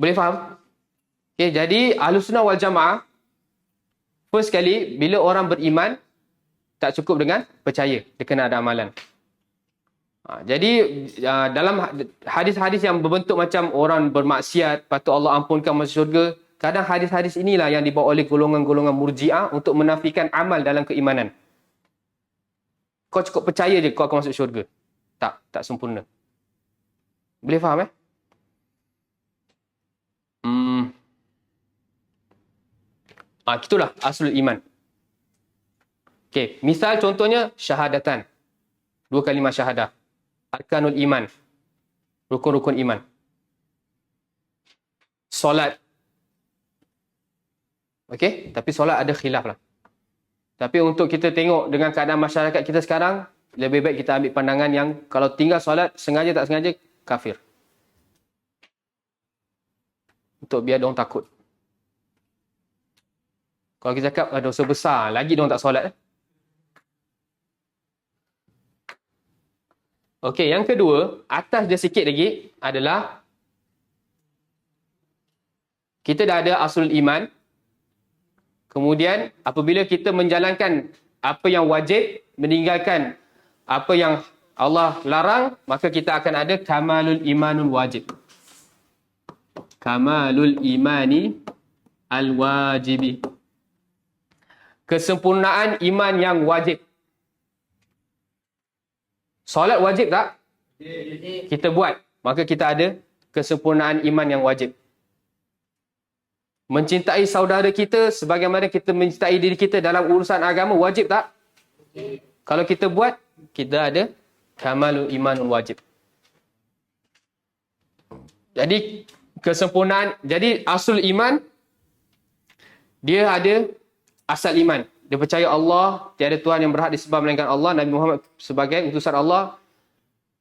Boleh faham? Okay, jadi Ahlussunnah wal Jamaah, first sekali bila orang beriman tak cukup dengan percaya, dia kena ada amalan. Jadi dalam hadis-hadis yang berbentuk macam orang bermaksiat patut Allah ampunkan masuk syurga, kadang hadis-hadis inilah yang dibawa oleh golongan-golongan murji'ah untuk menafikan amal dalam keimanan. Kau cukup percaya je kau akan masuk syurga. Tak sempurna. Boleh faham Itulah aslul iman. Okey, misal contohnya syahadatan. Dua kalimah syahadah. Arkanul iman. Rukun-rukun iman. Solat. Okey, tapi solat ada khilaf lah. Tapi untuk kita tengok dengan keadaan masyarakat kita sekarang, lebih baik kita ambil pandangan yang kalau tinggal solat, sengaja tak sengaja, kafir. Untuk biar diorang takut. Kalau kita cakap dosa besar, lagi diorang tak solat. Okey, yang kedua, atas dia sikit lagi adalah kita dah ada aslul iman. Kemudian apabila kita menjalankan apa yang wajib, meninggalkan apa yang Allah larang, maka kita akan ada kamalul imanul wajib. Kamalul imani al-wajibi. Kesempurnaan iman yang wajib. Solat wajib tak? Kita buat. Maka kita ada kesempurnaan iman yang wajib. Mencintai saudara kita sebagaimana kita mencintai diri kita dalam urusan agama, wajib tak? Kalau kita buat, kita ada kamalul imanul wajib. Jadi kesempurnaan, jadi asul iman, dia ada asal iman. Dia percaya Allah, tiada Tuhan yang berhak disembah melainkan Allah, Nabi Muhammad sebagai utusan Allah.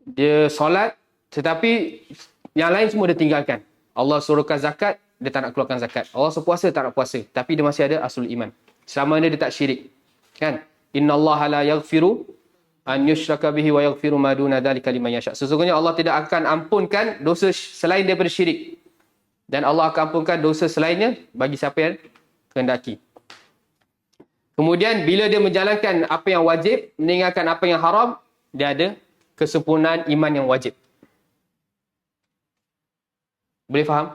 Dia solat, tetapi yang lain semua dia tinggalkan. Allah suruhkan zakat, dia tak nak keluarkan zakat. Allah suruh puasa, tak nak puasa. Tapi dia masih ada asul iman. Selama dia tak syirik. Kan? Inna Allah la yaghfiru an yushraka bihi wa yaghfiru ma duna dzalika liman yasha. Sesungguhnya Allah tidak akan ampunkan dosa selain daripada syirik. Dan Allah akan ampunkan dosa selainnya bagi siapa yang kehendaki. Kemudian bila dia menjalankan apa yang wajib, meninggalkan apa yang haram, dia ada kesempurnaan iman yang wajib. Boleh faham?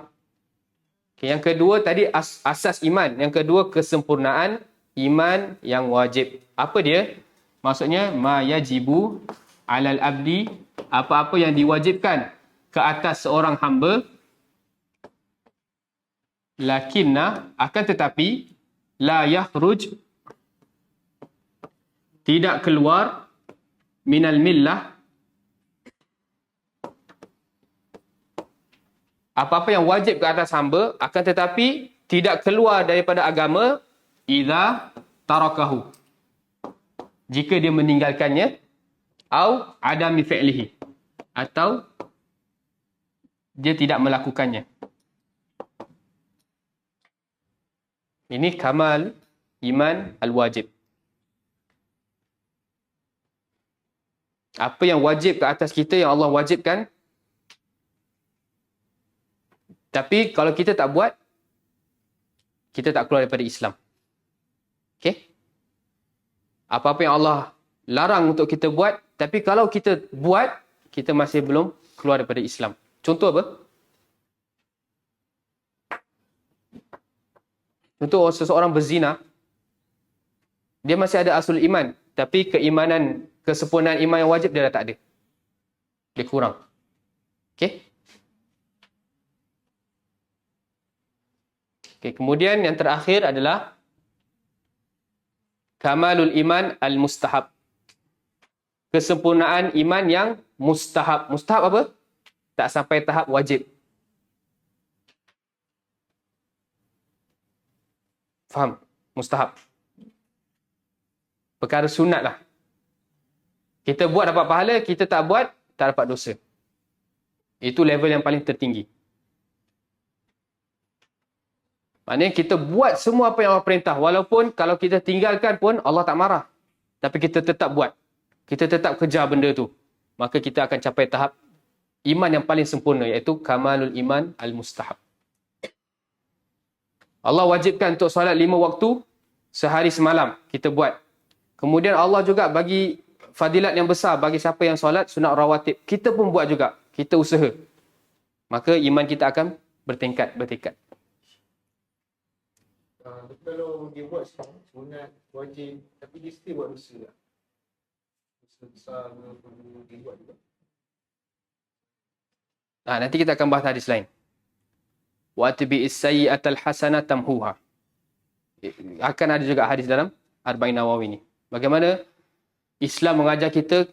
Okay, yang kedua tadi asas iman. Yang kedua kesempurnaan iman yang wajib. Apa dia? Maksudnya ma yajibu alal abdi, apa-apa yang diwajibkan ke atas seorang hamba, lakinna, akan tetapi, la yakhruj, tidak keluar, minal millah, apa-apa yang wajib ke atas hamba, akan tetapi tidak keluar daripada agama, idza tarakahu, jika dia meninggalkannya, au adami fi'lihi, atau dia tidak melakukannya. Ini kamal iman al-wajib. Apa yang wajib ke atas kita, yang Allah wajibkan. Tapi kalau kita tak buat, kita tak keluar daripada Islam. Okey? Apa-apa yang Allah larang untuk kita buat, tapi kalau kita buat, kita masih belum keluar daripada Islam. Contoh apa? Contoh seseorang berzina, dia masih ada asul iman, tapi keimanan, kesempurnaan iman yang wajib dia dah tak ada. Dia kurang. Okey? Okey, kemudian yang terakhir adalah kamalul iman al-mustahab. Kesempurnaan iman yang mustahab. Mustahab apa? Tak sampai tahap wajib. Faham? Mustahab. Perkara sunat lah. Kita buat dapat pahala, kita tak buat, tak dapat dosa. Itu level yang paling tertinggi. Maknanya kita buat semua apa yang Allah perintah. Walaupun kalau kita tinggalkan pun Allah tak marah. Tapi kita tetap buat. Kita tetap kejar benda tu. Maka kita akan capai tahap iman yang paling sempurna, iaitu kamalul iman al-mustahab. Allah wajibkan untuk solat 5 waktu sehari semalam. Kita buat. Kemudian Allah juga bagi fadilat yang besar bagi siapa yang solat sunat rawatib. Kita pun buat juga. Kita usaha. Maka iman kita akan bertingkat. Tapi kalau dia buat sunat wajib, tapi dia still buat dosa tak? Dosa besar perlu dia buat juga. Nanti kita akan bahas hadis lain. Wa atbi'is sayyi'atal hasanah tamhuha. Akan ada juga hadis dalam Arba'in Nawawi ni. Bagaimana Islam mengajar kita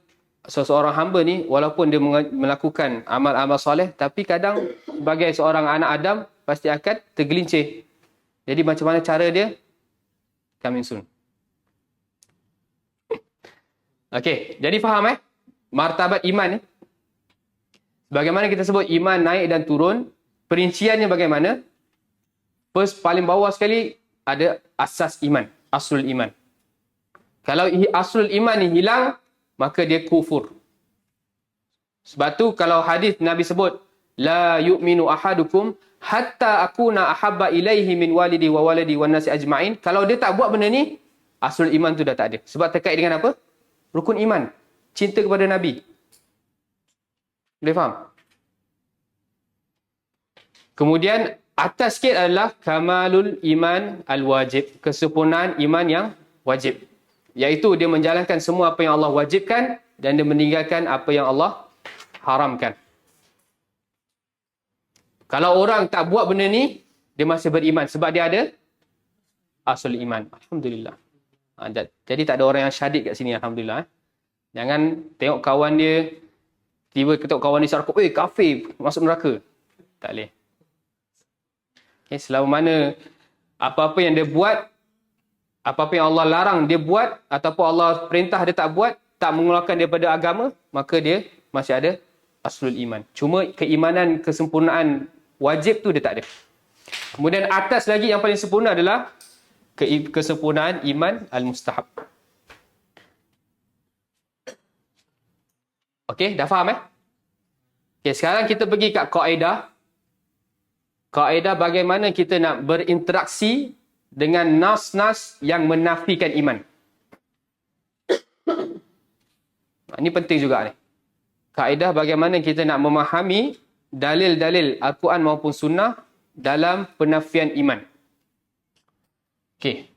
seseorang hamba ni walaupun dia melakukan amal-amal soleh, tapi kadang sebagai seorang anak Adam pasti akan tergelincir. Jadi macam mana cara dia? Coming soon. Okey, jadi faham martabat iman ni. Bagaimana kita sebut iman naik dan turun, perinciannya bagaimana? First, paling bawah sekali ada asas iman, aslul iman. Kalau aslul iman ni hilang, maka dia kufur. Sebab tu kalau hadis Nabi sebut, la yu'minu ahadukum hatta akuna ahabba ilaihi min walidi wa waladi wan nasi ajma'in. Kalau dia tak buat benda ni, aslul iman tu dah tak ada. Sebab terkait dengan apa? Rukun iman. Cinta kepada Nabi. Boleh faham? Kemudian atas sikit adalah kamalul iman al-wajib. Kesempurnaan iman yang wajib. Iaitu dia menjalankan semua apa yang Allah wajibkan dan dia meninggalkan apa yang Allah haramkan. Kalau orang tak buat benda ni, dia masih beriman sebab dia ada asul iman. Alhamdulillah. Jadi tak ada orang yang syadid kat sini, alhamdulillah. Jangan tengok kawan dia, tiba tengok kawan dia sarkop, kafir, masuk neraka. Tak boleh. Okay, selama mana apa-apa yang dia buat, apa-apa yang Allah larang dia buat, ataupun Allah perintah dia tak buat, tak mengeluarkan daripada agama, maka dia masih ada aslul iman. Cuma keimanan, kesempurnaan wajib tu dia tak ada. Kemudian atas lagi yang paling sempurna adalah kesempurnaan iman al-mustahab. Okey, dah faham Okey, sekarang kita pergi kat kaedah. Kaedah bagaimana kita nak berinteraksi dengan nas-nas yang menafikan iman. Ini penting juga ni. Kaedah bagaimana kita nak memahami dalil-dalil Al-Quran maupun Sunnah dalam penafian iman. Okey.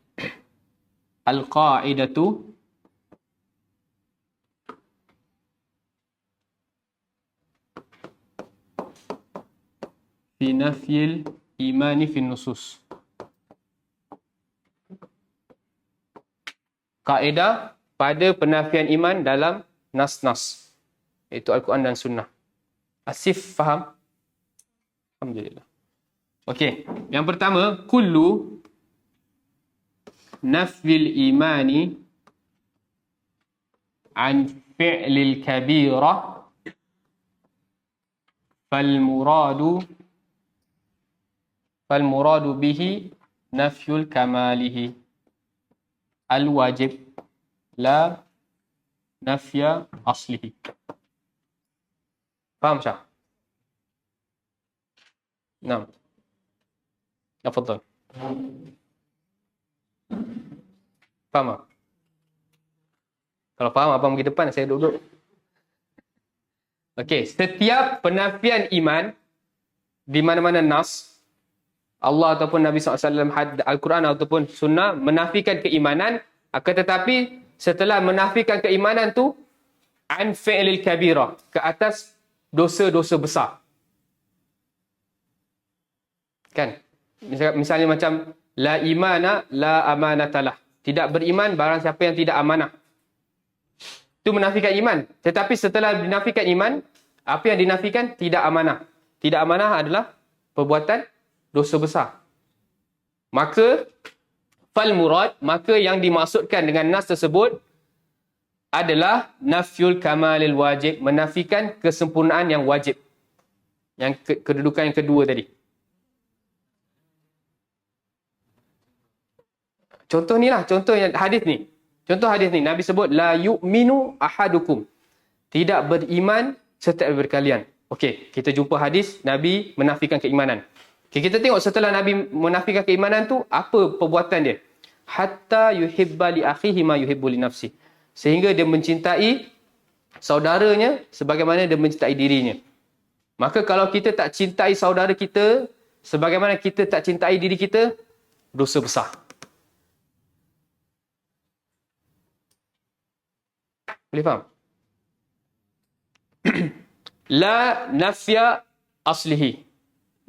Al-Qaidatu fi nafyil imani fi nusus. Kaedah pada penafian iman dalam nas-nas, iaitu Al-Quran dan Sunnah. Asif faham? Alhamdulillah. Okey, yang pertama, kullu nafyil imani an fi'lil kabirah falmuradu bihi nafyul kamalihi al-wajib la nafya aslihi. Faham Syah? Naam. Tafadhal. Faham tak? Kalau faham, abang pergi depan, saya duduk. Okey, setiap penafian iman di mana-mana nas, Allah ataupun Nabi SAW, Al-Quran ataupun Sunnah menafikan keimanan, akan tetapi setelah menafikan keimanan tu an fi'lil kabirah, ke atas dosa-dosa besar. Kan? Misalnya macam la imana la amanatalah. Tidak beriman barang siapa yang tidak amanah. Itu menafikan iman. Tetapi setelah dinafikan iman, apa yang dinafikan? Tidak amanah. Tidak amanah adalah perbuatan dosa besar. Maka fal murad, maka yang dimaksudkan dengan nas tersebut adalah nafyul kamalil wajib, menafikan kesempurnaan yang wajib. Yang kedudukan yang kedua tadi. Contoh ni lah, contoh yang hadis ni. Contoh hadis ni, Nabi sebut la yu'minu ahadukum. Tidak beriman setiap daripada kalian. Okey, kita jumpa hadis Nabi menafikan keimanan. Okay, kita tengok setelah Nabi menafikan keimanan tu, apa perbuatan dia? Hatta yuhibba li akhihi ma yuhibbu li nafsi. Sehingga dia mencintai saudaranya sebagaimana dia mencintai dirinya. Maka kalau kita tak cintai saudara kita sebagaimana kita tak cintai diri kita, dosa besar. Boleh faham? La nafya aslihi.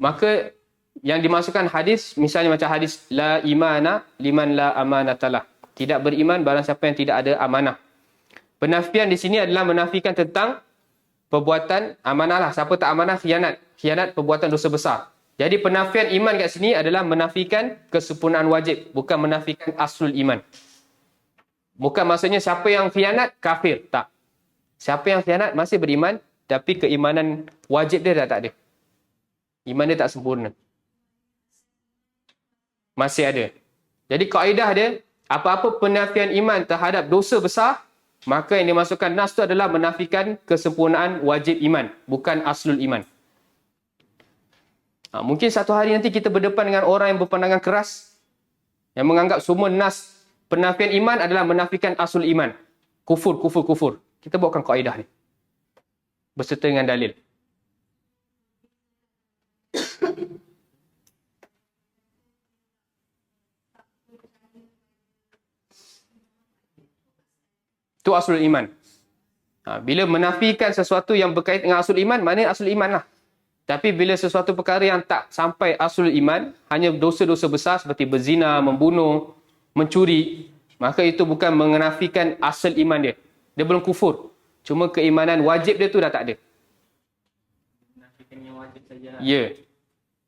Maka yang dimasukkan hadis, misalnya macam hadis la imana liman la amanatalah. Tidak beriman barang siapa yang tidak ada amanah. Penafian di sini adalah menafikan tentang perbuatan amanah lah. Siapa tak amanah, khianat. Khianat perbuatan dosa besar. Jadi penafian iman kat sini adalah menafikan kesempurnaan wajib, bukan menafikan aslul iman. Bukan maksudnya siapa yang khianat, kafir. Tak. Siapa yang khianat masih beriman, tapi keimanan wajib dia dah tak ada. Iman dia tak sempurna. Masih ada. Jadi kaedah dia, apa-apa penafian iman terhadap dosa besar, maka yang dimasukkan nas tu adalah menafikan kesempurnaan wajib iman, bukan aslul iman. Mungkin satu hari nanti kita berdepan dengan orang yang berpandangan keras, yang menganggap semua nas penafian iman adalah menafikan aslul iman. Kufur. Kita bawakan kaedah ni berserta dengan dalil. Itu aslul iman. Bila menafikan sesuatu yang berkait dengan aslul iman, maknanya aslul iman lah. Tapi bila sesuatu perkara yang tak sampai aslul iman, hanya dosa-dosa besar seperti berzina, membunuh, mencuri, maka itu bukan menafikan asal iman dia. Dia belum kufur. Cuma keimanan wajib dia tu dah tak ada. Menafikan yang wajib saja. Ya.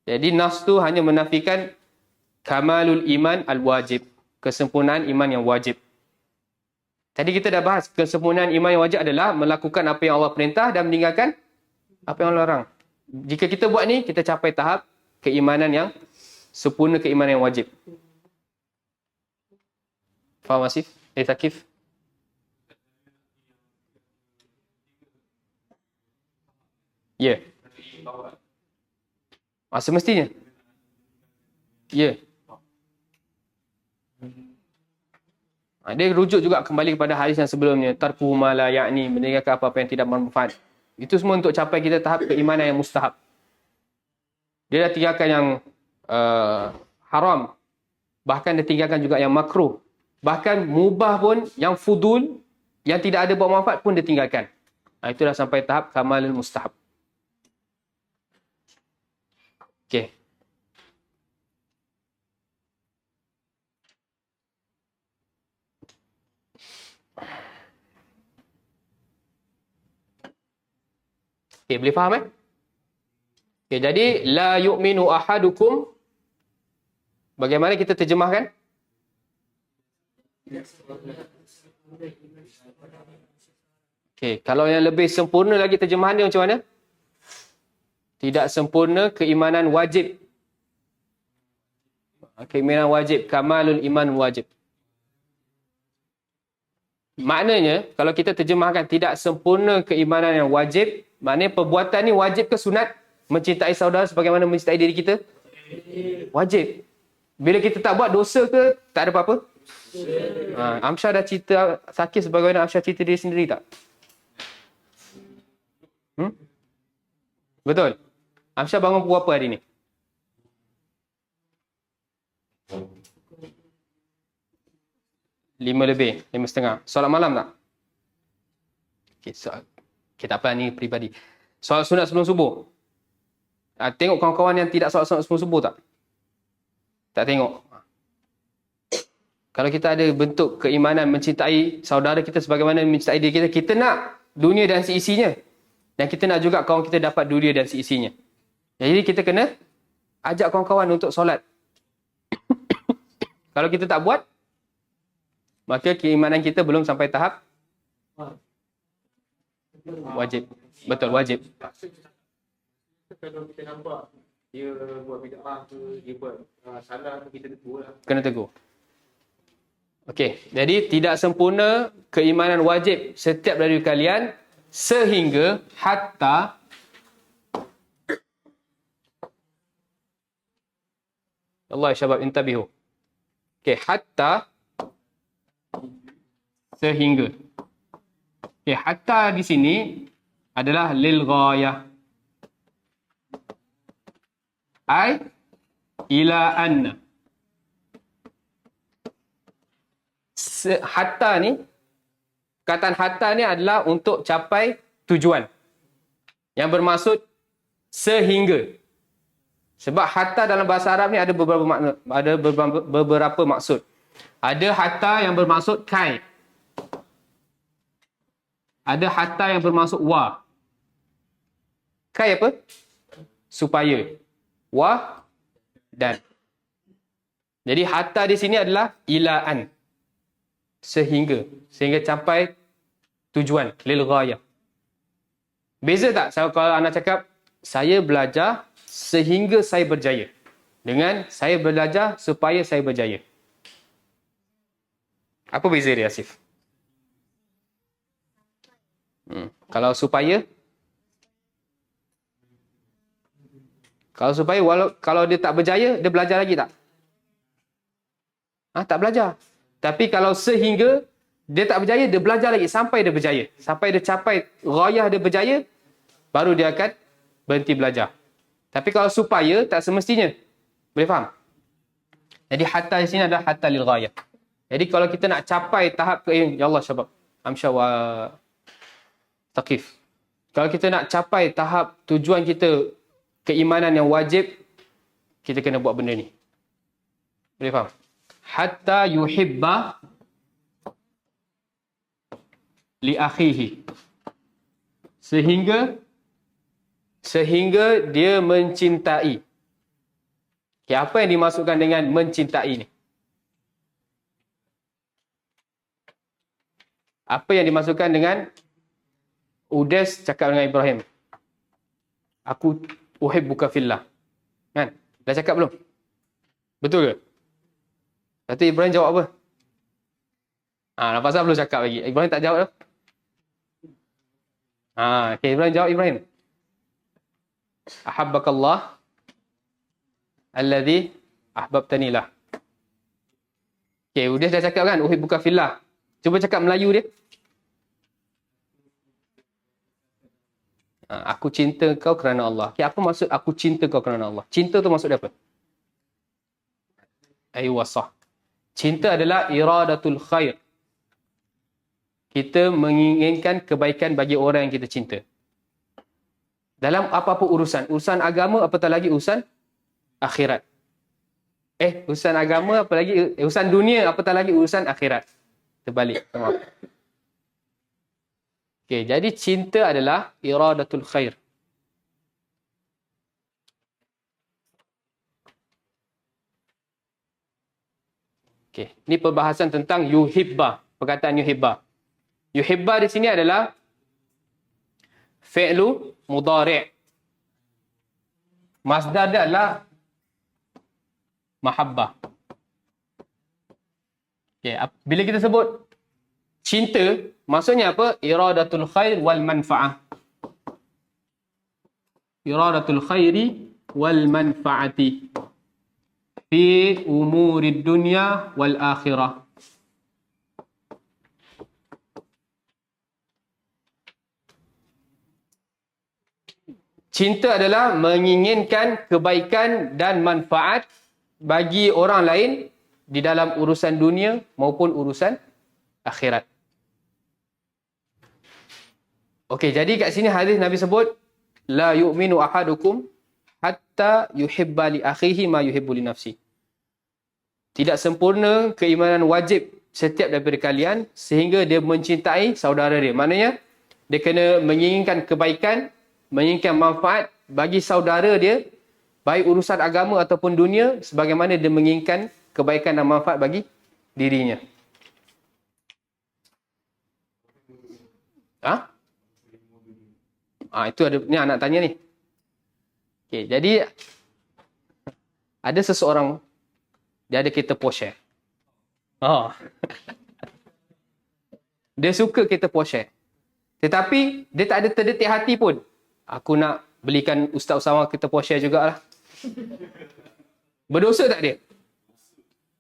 Jadi nas tu hanya menafikan kamalul iman al-wajib. Kesempurnaan iman yang wajib. Tadi kita dah bahas kesempurnaan iman yang wajib adalah melakukan apa yang Allah perintah dan meninggalkan apa yang Allah larang. Jika kita buat ni, kita capai tahap keimanan yang sempurna, keimanan yang wajib. Faham Asif? Takif? Ya. Semestinya. Ya. Dia rujuk juga kembali kepada hadis yang sebelumnya. Tarkuhu ma la ya'ni, meninggalkan apa-apa yang tidak bermanfaat. Itu semua untuk capai kita tahap keimanan yang mustahab. Dia dah tinggalkan yang haram. Bahkan dia tinggalkan juga yang makruh. Bahkan mubah pun, yang fudul, yang tidak ada buat manfaat pun dia tinggalkan. Itu dah sampai tahap kamalul mustahab. Okey. Okay, boleh faham Okay, jadi la yu'minu ahadukum, bagaimana kita terjemahkan? Okay, kalau yang lebih sempurna lagi terjemahan dia macam mana? Tidak sempurna keimanan wajib. Keimanan wajib, kamalul iman wajib. Maknanya, kalau kita terjemahkan tidak sempurna keimanan yang wajib, maknanya perbuatan ni wajib ke sunat? Mencintai saudara sebagaimana mencintai diri kita? Wajib. Bila kita tak buat, dosa ke? Tak ada apa-apa? Amsyar dah cerita sakit sebagaimana Amsyar cerita diri sendiri tak? Betul? Amsyar bangun pukul apa hari ni? 5:30. Solat malam tak? Okay, tak apa, ni peribadi. Solat sunat sebelum subuh. Tengok kawan-kawan yang tidak solat sunat sebelum subuh tak? Tak tengok. Kalau kita ada bentuk keimanan mencintai saudara kita sebagaimana mencintai diri kita, kita nak dunia dan seisinya. Dan kita nak juga kawan kita dapat dunia dan seisinya. Jadi kita kena ajak kawan-kawan untuk solat. Kalau kita tak buat, maka keimanan kita belum sampai tahap wajib. Betul, wajib. Kalau kita nampak dia buat bid'ah ke, dia buat salah ke, kita tegur lah. Kena tegur. Okey, jadi tidak sempurna keimanan wajib setiap dari kalian sehingga hatta Allah syabab intabihu. Okey, hatta sehingga. Okey, hatta di sini adalah lil ghayah. Ai ila anna. Hatta ni, perkataan hatta ni adalah untuk capai tujuan. Yang bermaksud sehingga. Sebab hatta dalam bahasa Arab ni ada beberapa makna, ada beberapa maksud. Ada hatta yang bermaksud kai. Ada hatta yang bermaksud wa. Kai apa? Supaya. Wa dan. Jadi hatta di sini adalah ilaan. Sehingga sampai tujuan, lil ghayah. Beza tak kalau anak cakap saya belajar sehingga saya berjaya dengan saya belajar supaya saya berjaya? Apa beza dia, Asif? Kalau supaya kalau dia tak berjaya, dia belajar lagi tak? Tak belajar. Tapi kalau sehingga dia tak berjaya, dia belajar lagi sampai dia berjaya. Sampai dia capai ghayah dia berjaya, baru dia akan berhenti belajar. Tapi kalau supaya, tak semestinya. Boleh faham? Jadi hatta di sini adalah hatta lil ghayah. Jadi kalau kita nak capai tahap ya Allah syabab. Amsya wa taqif. Kalau kita nak capai tahap tujuan kita keimanan yang wajib, kita kena buat benda ni. Boleh faham? Hatta yuhibba li akhihi. Sehingga dia mencintai. Okay, apa yang dimaksudkan dengan mencintai ni? Apa yang dimaksudkan dengan Udes cakap dengan Ibrahim? Aku uhibbuka fillah. Kan? Dah cakap belum? Betul ke? Lepas tu Ibrahim jawab apa? Nampak saya belum cakap lagi. Ibrahim tak jawab dah. Okay, Ibrahim jawab Ibrahim. Ahabbakallah alladhi ahbabtani lah. Okay, Udes dah cakap kan? Uhibbuka fillah. Cuba cakap Melayu dia. Aku cinta kau kerana Allah. Okay, apa maksud aku cinta kau kerana Allah? Cinta tu maksud dia apa? Aywasah. Cinta adalah iradatul khair. Kita menginginkan kebaikan bagi orang yang kita cinta. Dalam apa-apa urusan. Urusan agama, apatah lagi urusan akhirat. Urusan agama, apalagi urusan dunia, apatah lagi urusan akhirat. Terbalik. Maaf. Okay, jadi cinta adalah iradatul khair. Okay, ini perbahasan tentang yuhibba. Perkataan yuhibba. Yuhibba di sini adalah fi'lu mudhari'. Masdar dia adalah mahabbah. Okay, bila kita sebut cinta, maksudnya apa? Iradatul khair wal manfa'ah. Iradatul khairi wal manfa'ati fi umurid dunya wal akhirah. Cinta adalah menginginkan kebaikan dan manfaat bagi orang lain di dalam urusan dunia maupun urusan akhirat. Okey, jadi kat sini hadis Nabi sebut la yu'minu ahadukum hatta yuhibba li akhihi ma yuhibbu li nafsi. Tidak sempurna keimanan wajib setiap daripada kalian sehingga dia mencintai saudara dia. Maknanya dia kena menginginkan kebaikan, menginginkan manfaat bagi saudara dia, baik urusan agama ataupun dunia, sebagaimana dia menginginkan kebaikan dan manfaat bagi dirinya. Itu ada ni anak tanya ni. Okey, jadi ada seseorang dia ada kereta Porsche. Dia suka kereta Porsche. Tetapi dia tak ada terdetik hati pun. Aku nak belikan Ustaz Usama kereta Porsche jugalah. Berdosa tak dia?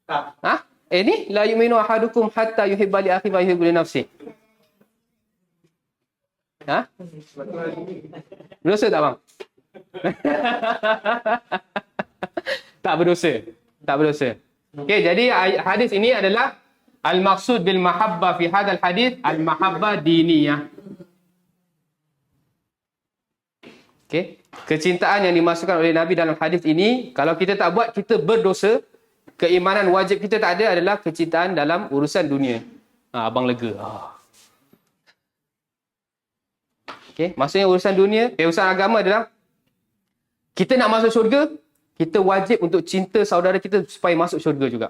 Tak. Ni la yu'minu ahadukum hatta yuhibba li akhihi wa yuhibbu li nafsihi. Berdosa tak bang? Tak berdosa. Okey, jadi hadis ini adalah al-maqsud bil mahabbah fi hadzal hadis al-mahabbah diniyah. Okey, kecintaan yang dimasukkan oleh Nabi dalam hadis ini, kalau kita tak buat, kita berdosa. Keimanan wajib kita tak ada adalah kecintaan dalam urusan dunia. Abang lega. Okay? Maksudnya urusan dunia, urusan agama adalah kita nak masuk syurga, kita wajib untuk cinta saudara kita supaya masuk syurga juga.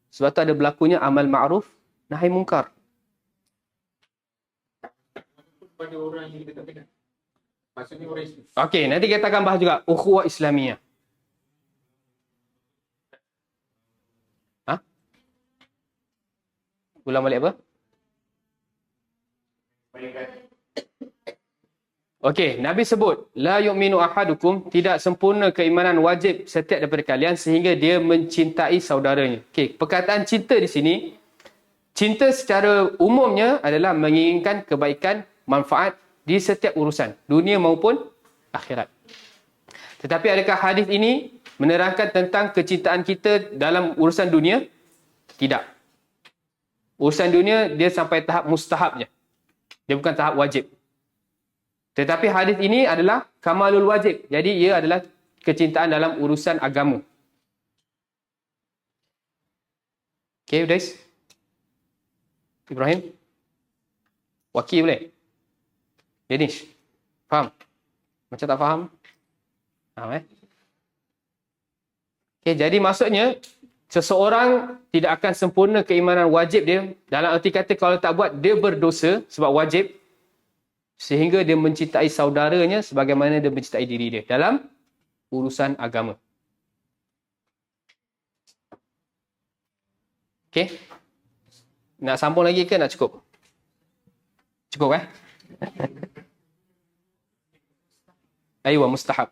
Sebab tu ada berlakunya amal ma'ruf, nahi mungkar. Pada orang yang kita tak kenal. Maksudnya orang Islam. Okey, nanti kita akan bahas juga ukhuwah Islamiyah. Ha? Ulang balik apa? Okey, Nabi sebut, la yu'minu ahadukum, tidak sempurna keimanan wajib setiap daripada kalian sehingga dia mencintai saudaranya. Okey, perkataan cinta di sini, cinta secara umumnya adalah menginginkan kebaikan, manfaat di setiap urusan, dunia maupun akhirat. Tetapi adakah hadis ini menerangkan tentang kecintaan kita dalam urusan dunia? Tidak. Urusan dunia dia sampai tahap mustahab je. Dia bukan tahap wajib. Tetapi hadis ini adalah kamalul wajib. Jadi ia adalah kecintaan dalam urusan agama. Okay, guys. Ibrahim? Waki boleh? Danish? Faham? Macam tak faham? Faham Okay, jadi maksudnya seseorang tidak akan sempurna keimanan wajib dia. Dalam arti kata kalau tak buat, dia berdosa sebab wajib. Sehingga dia mencintai saudaranya sebagaimana dia mencintai diri dia dalam urusan agama. Okey. Nak sambung lagi ke nak cukup? Cukup Aywa, mustahab.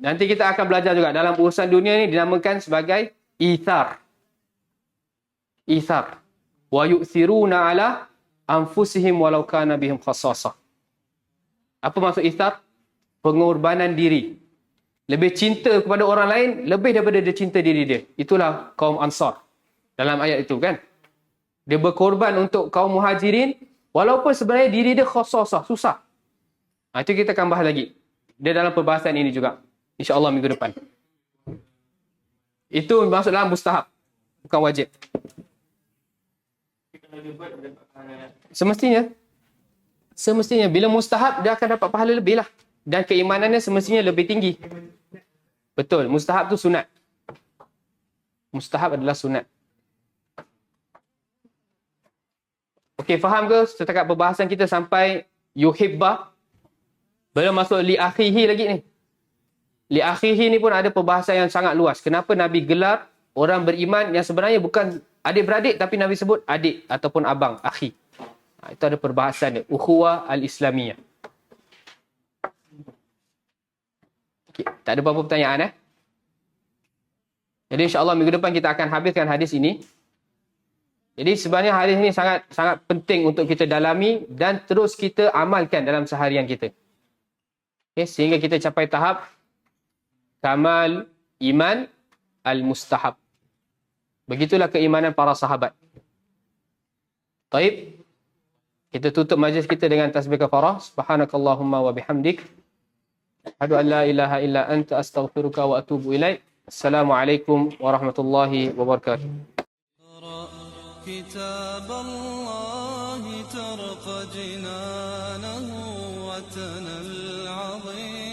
Nanti kita akan belajar juga dalam urusan dunia ni dinamakan sebagai ithar. Ithar. Wa yu'thiruna ala anfusihim walau kana bihim khassasah. Apa maksud ithar? Pengorbanan diri. Lebih cinta kepada orang lain lebih daripada dia cinta diri dia. Itulah kaum Ansar dalam ayat itu kan. Dia berkorban untuk kaum Muhajirin walaupun sebenarnya diri dia khassasah, susah. Itu kita akan bahas lagi. Dia dalam perbahasan ini juga. InsyaAllah minggu depan. Itu masuk dalam mustahab. Bukan wajib. Semestinya. Bila mustahab, dia akan dapat pahala lebih lah. Dan keimanannya semestinya lebih tinggi. Betul. Mustahab tu sunat. Mustahab adalah sunat. Okey, faham ke setakat perbahasan kita sampai yuhibbah? Belum masuk li akhihi lagi ni. Li akhihi ni pun ada perbahasan yang sangat luas. Kenapa Nabi gelar orang beriman yang sebenarnya bukan adik-beradik tapi Nabi sebut adik ataupun abang, akhi. Itu ada perbahasan dia. Ukhuwah al-Islamiyah. Okay. Tak ada apa-apa pertanyaan Jadi insyaAllah minggu depan kita akan habiskan hadis ini. Jadi sebenarnya hadis ini sangat sangat penting untuk kita dalami dan terus kita amalkan dalam seharian kita. Okay, sehingga kita capai tahap kamal iman al-mustahab. Begitulah keimanan para sahabat. Taib. Kita tutup majlis kita dengan tasbih kafarah. Subhanakallahumma wa bihamdik. Asyhadu an la ilaha illa anta astaghfiruka wa atubu ilaik. Assalamualaikum warahmatullahi wabarakatuh. كتاب الله ترق جنانه وتنى العظيم